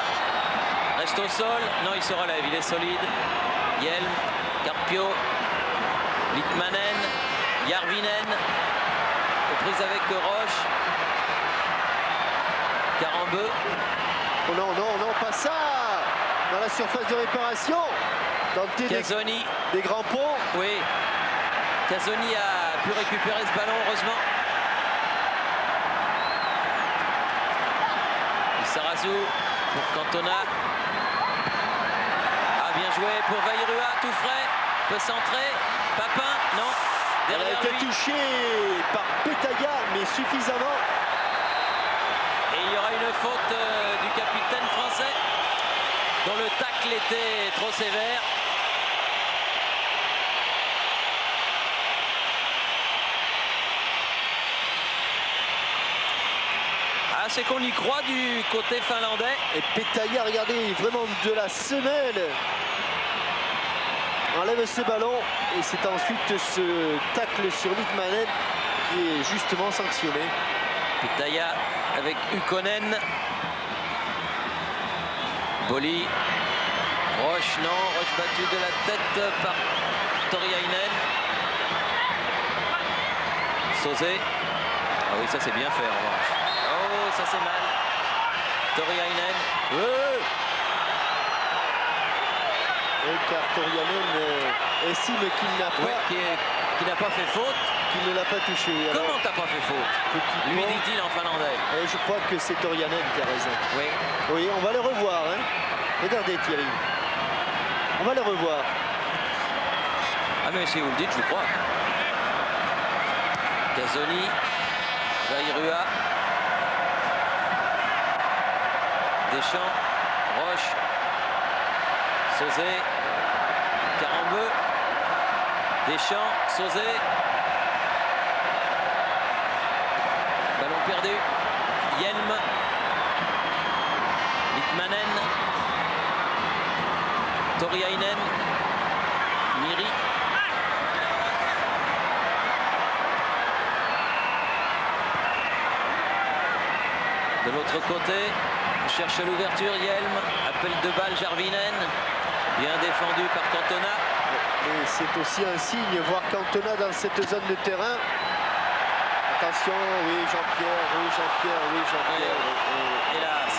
Reste au sol. Non, il se relève, il est solide. Hjelm, Carpio, Litmanen, Järvinen. Aux prises avec Roche. Carambeu. Oh non, non, non, pas ça. Dans la surface de réparation. Casoni. Des grands ponts. Oui. Casoni a pu récupérer ce ballon, heureusement. Lissarazu pour Cantona. Ah, bien joué pour Vairua, tout frais. Peut centrer. Papin, non. Derrière Elle a été lui. touchée par Petaya, mais suffisamment. Et il y aura une faute du capitaine français, dont le tacle était trop sévère. Ah, c'est qu'on y croit du côté finlandais. Et Petaya, regardez, vraiment de la semelle. Enlève ce ballon et c'est ensuite ce tacle sur Litmanen qui est justement sanctionné. Petaya avec Ukkonen. Boli. Roche, non. Roche battu de la tête par Toriainen. Sauzé. Ah oui, ça c'est bien fait en revanche. Oh, ça c'est mal. Toriainen. Car Torianen estime qu'il n'a pas, qui n'a pas fait faute. Qu'il ne l'a pas touché. Comment t'as pas fait faute? Lui dit-il en finlandais. Et je crois que c'est Torianen qui a raison. Oui. Oui, on va le revoir. Hein. Regardez Thierry. On va le revoir. Ah mais si vous le dites, je vous crois. Casoni. Vairua. Deschamps. Roche. Sauzé. Carambeu. Deschamps. Sauzé. Ballon perdu. Hjelm. Litmanen. Toriainen. Miri. De l'autre côté, on cherche l'ouverture, Yelm, appel de balle, Jarvinen, bien défendu par Cantona. Et c'est aussi un signe, voir Cantona dans cette zone de terrain. Attention, oui Jean-Pierre, oui Jean-Pierre, oui Jean-Pierre. Hélas.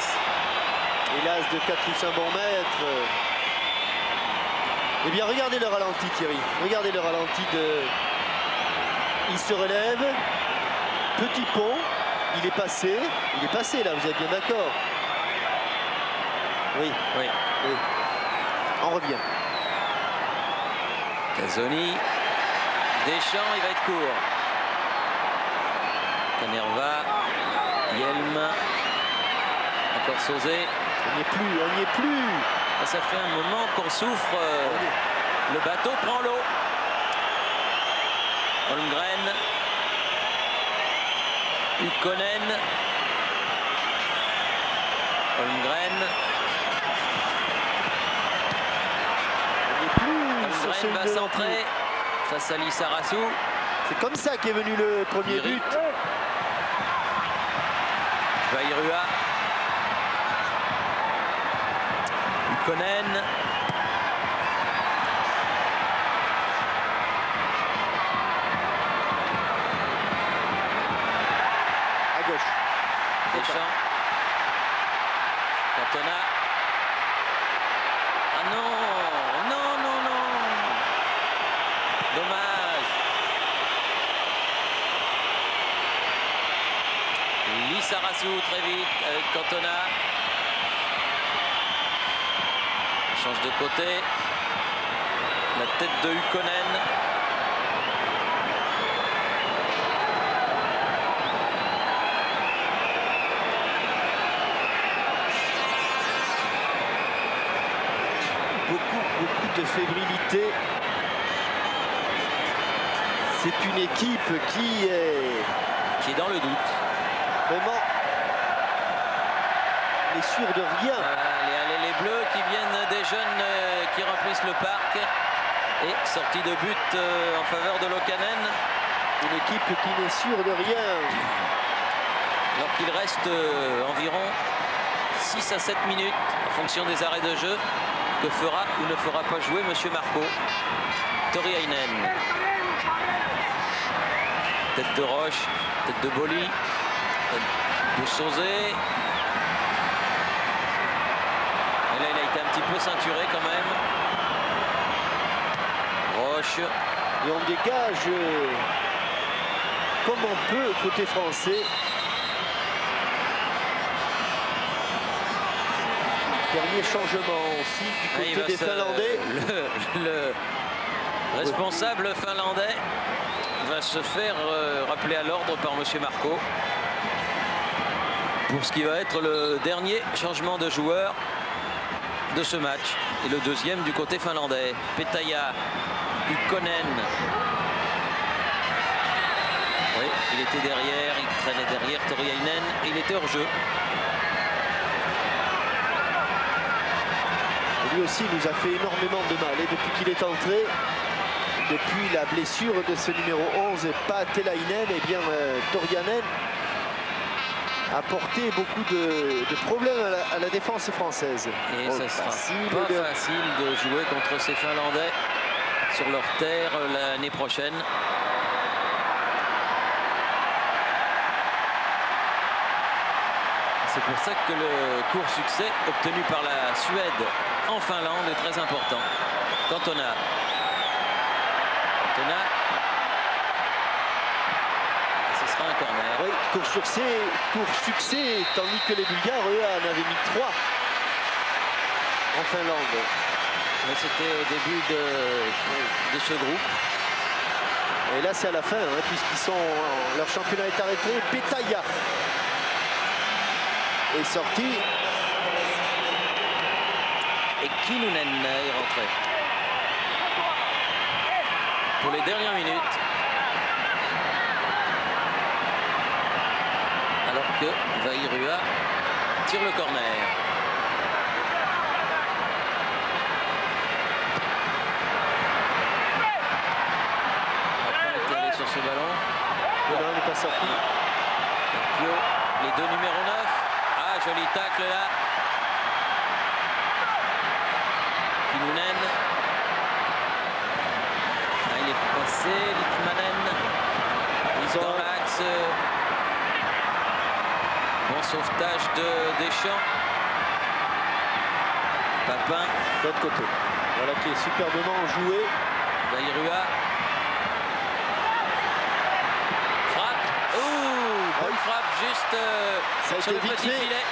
Hélas de 4 ou 5 bons mètres. Eh bien regardez le ralenti Thierry, regardez le ralenti de... Il se relève, petit pont, il est passé là, vous êtes bien d'accord? Oui, oui, oui. On revient. Casoni, Deschamps, il va être court. Canerva, Yelm, encore Sauzé. On n'y est plus, on n'y est plus. Ça fait un moment qu'on souffre. Le bateau prend l'eau. Holmgren, Ukkonen, Holmgren. Holmgren va centrer face à Lissarassou. C'est comme ça qu'est venu le premier but. Vairua. Ukkonen. À gauche. Deschamps. Cantona. Ah non, non, non, non. Dommage. Lissarassou très vite avec Cantona. Change de côté. La tête de Ukkonen. Beaucoup de fébrilité. C'est une équipe qui est dans le doute. Vraiment, n'est sûr de rien. Les Bleus qui viennent des jeunes qui remplissent le parc. Et sortie de but en faveur de Lokanen. Une équipe qui n'est sûre de rien. Alors qu'il reste environ 6 à 7 minutes en fonction des arrêts de jeu. Que fera ou ne fera pas jouer Monsieur Marco? Toriainen. Tête de Roche, tête de Boli, tête de Sauzé. Et là, il a été un petit peu ceinturé quand même. Roche. Et on dégage comme on peut côté français. Dernier changement aussi du côté des Finlandais. Le responsable finlandais va se faire rappeler à l'ordre par Monsieur Marco pour ce qui va être le dernier changement de joueur de ce match et le deuxième du côté finlandais. Petäjä, Ukkonen. Oui, il était derrière, il traînait derrière Toriainen et il était hors jeu. Lui aussi nous a fait énormément de mal et depuis qu'il est entré, depuis la blessure de ce numéro 11, Paatelainen, et bien Toriainen a porté beaucoup de problèmes à la défense française. Et ça sera pas facile de jouer contre ces Finlandais sur leur terre l'année prochaine. C'est pour ça que le court succès obtenu par la Suède en Finlande est très important. Cantona. Ce sera un corner. Oui, court succès, tandis que les Bulgares, eux, en avaient mis 3 en Finlande. Mais c'était au début de ce groupe. Et là, c'est à la fin, hein, puisqu'ils sont leur championnat est arrêté. Petäjä est sorti. Et Kinnunen est rentré. Pour les dernières minutes. Alors que Vairua tire le corner. On n'a pas été allé sur ce ballon. Non, il n'est pas sorti. Pio, les deux numéros 9. joli tacle là. Kinnunen. Ah, il est passé, Litmanen. Mise dans l'axe. Bon sauvetage de Deschamps. Papin. De l'autre côté. Voilà qui est superbement joué. Bayrua. Frappe. Ouh, bonne frappe juste Ça a sur été le vite petit fait. filet.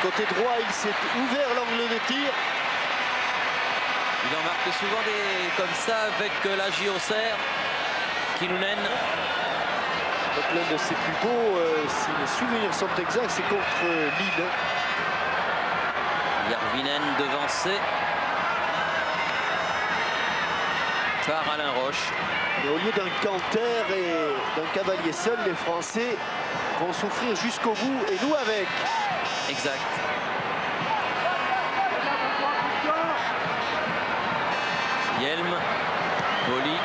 Côté droit, il s'est ouvert l'angle de tir. Il en marque souvent des comme ça avec la JOCR. Kinnunen. Donc l'un de ses plus beaux, si mes souvenirs sont exacts, c'est contre Lille. Järvinen devancé par Alain Roche. Mais au lieu d'un canter et d'un cavalier seul, les Français vont souffrir jusqu'au bout et nous avec. Exact. Yelm, Poli,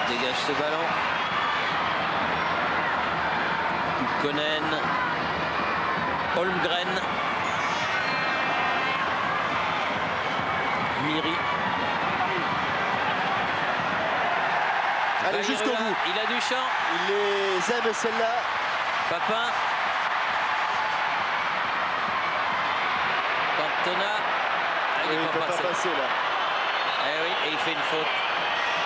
dégage ce ballon. Konen, Holmgren, Miri. Allez, jusqu'au bout. Il a du champ. Il les aime celle-là. Papin. Cantona. Il ne peut pas passer là. Eh oui, et il fait une faute.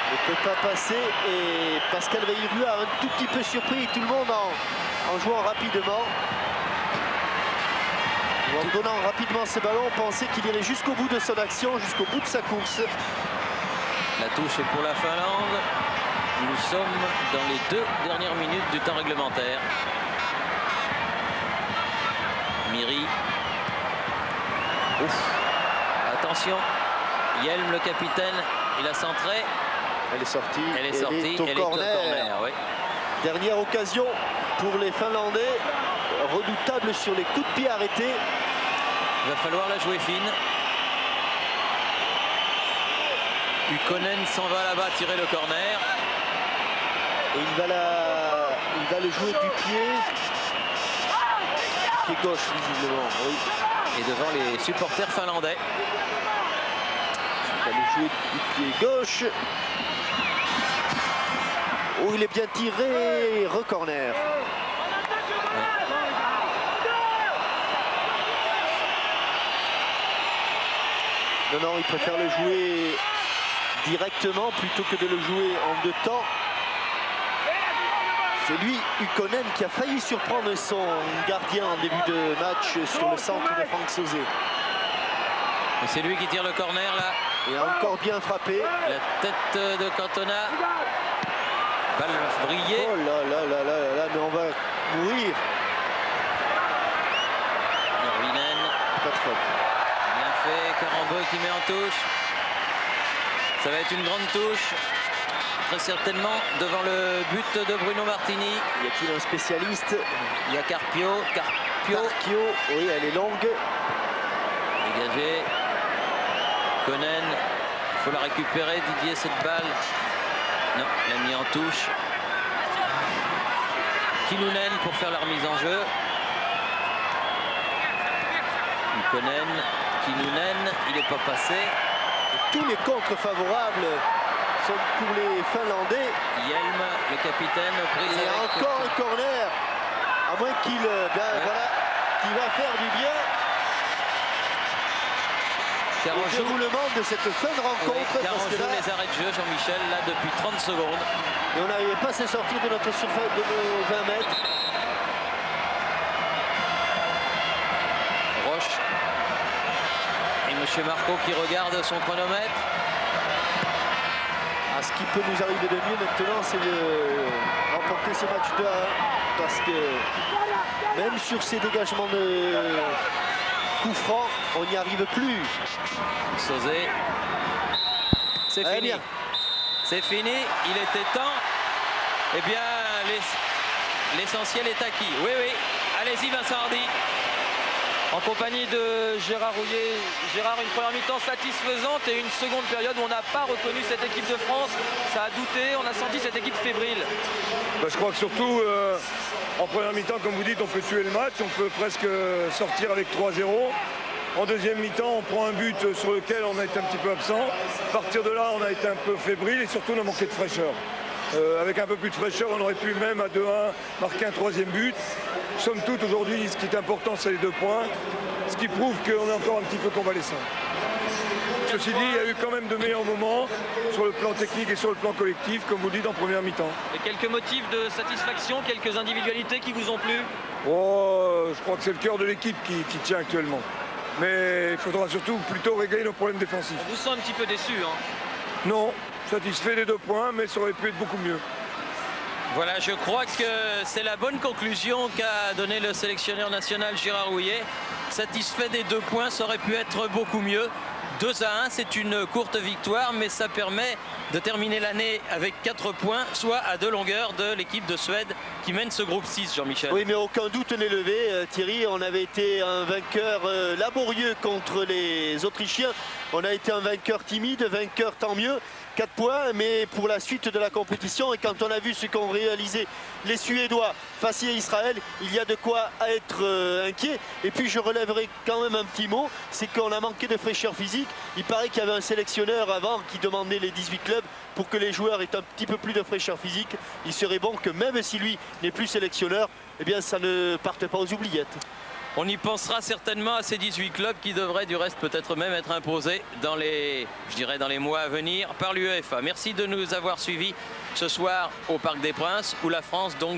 Il ne peut pas passer et Pascal Bayrua a un tout petit peu surpris tout le monde en jouant rapidement. Ou en donnant rapidement ses ballons, on pensait qu'il irait jusqu'au bout de son action, jusqu'au bout de sa course. La touche est pour la Finlande. Nous sommes dans les 2 dernières minutes du temps réglementaire. Miri. Ouf. Attention. Yelm, le capitaine, il a centré. Elle est sortie. Elle est sortie. Elle est au corner. Oui. Dernière occasion pour les Finlandais. Redoutable sur les coups de pied arrêtés. Il va falloir la jouer fine. Ukkonen s'en va là-bas tirer le corner. Et il va le jouer du pied gauche visiblement. Oui. Et devant les supporters finlandais. Il va le jouer du pied gauche. Oh, il est bien tiré. Re-corner. Non, il préfère le jouer directement plutôt que de le jouer en 2 temps. C'est lui, Ukkonen, qui a failli surprendre son gardien en début de match sur le centre de Franck Sauzet. Et c'est lui qui tire le corner là. Il a encore bien frappé. La tête de Cantona. Balle vrillée. Oh là là là là là, mais on va mourir. Järvinen. Pas de faute. Bien fait, Karambeu qui met en touche. Ça va être une grande touche. Très certainement devant le but de Bruno Martini. Y a-t-il un spécialiste? Il y a Carpio. Carpio, oui, elle est longue. Dégagé. Konen. Il faut la récupérer, Didier, cette balle. Non, il l'a mis en touche. Kinnunen pour faire la remise en jeu. Konen. Kinnunen, il n'est pas passé. Et tous les contres favorables sont pour les Finlandais. Yelm, le capitaine, prise et avec... encore un corner. À moins qu'il voilà, qui va faire du bien. Le déroulement de cette fin de rencontre. Car on joue les arrêts de jeu, Jean-Michel, là depuis 30 secondes. Et on n'arrivait pas à se sortir de notre surface de nos 20 mètres. Roche. Et Monsieur Marco qui regarde son chronomètre. Ah, ce qui peut nous arriver de mieux maintenant, c'est de remporter ce match 2-1. Parce que même sur ces dégagements de coups francs, on n'y arrive plus. Sauzet. C'est fini. C'est fini. Il était temps. Eh bien, l'essentiel est acquis. Oui, oui. Allez-y, Vincent Hardy. En compagnie de Gérard Rouillet. Gérard, une première mi-temps satisfaisante et une seconde période où on n'a pas reconnu cette équipe de France. Ça a douté, on a senti cette équipe fébrile. Je crois que surtout, en première mi-temps, comme vous dites, on peut tuer le match, on peut presque sortir avec 3-0. En deuxième mi-temps, on prend un but sur lequel on a été un petit peu absent. À partir de là, on a été un peu fébrile et surtout, on a manqué de fraîcheur. Avec un peu plus de fraîcheur, on aurait pu même à 2-1 marquer un troisième but. Somme toute, aujourd'hui, ce qui est important, c'est les 2 points, ce qui prouve qu'on est encore un petit peu convalescent. Ceci dit, il y a eu quand même de meilleurs moments sur le plan technique et sur le plan collectif, comme vous dites, en première mi-temps. Et quelques motifs de satisfaction, quelques individualités qui vous ont plu? Je crois que c'est le cœur de l'équipe qui tient actuellement. Mais il faudra surtout plutôt régler nos problèmes défensifs. On vous sent un petit peu déçu, hein? Non, satisfait des 2 points, mais ça aurait pu être beaucoup mieux. Voilà, je crois que c'est la bonne conclusion qu'a donné le sélectionneur national Gérard Rouillet. Satisfait des 2 points, ça aurait pu être beaucoup mieux. 2-1, c'est une courte victoire, mais ça permet de terminer l'année avec 4 points, soit à 2 longueurs de l'équipe de Suède qui mène ce groupe 6, Jean-Michel. Oui, mais aucun doute n'est levé, Thierry. On avait été un vainqueur laborieux contre les Autrichiens. On a été un vainqueur timide, vainqueur tant mieux. 4 points, mais pour la suite de la compétition, et quand on a vu ce qu'ont réalisé les Suédois face à Israël, il y a de quoi être inquiet. Et puis je relèverai quand même un petit mot, c'est qu'on a manqué de fraîcheur physique. Il paraît qu'il y avait un sélectionneur avant qui demandait les 18 clubs pour que les joueurs aient un petit peu plus de fraîcheur physique. Il serait bon que même si lui n'est plus sélectionneur, eh bien ça ne parte pas aux oubliettes. On y pensera certainement à ces 18 clubs qui devraient du reste peut-être même être imposés dans les mois à venir par l'UEFA. Merci de nous avoir suivis ce soir au Parc des Princes où la France donc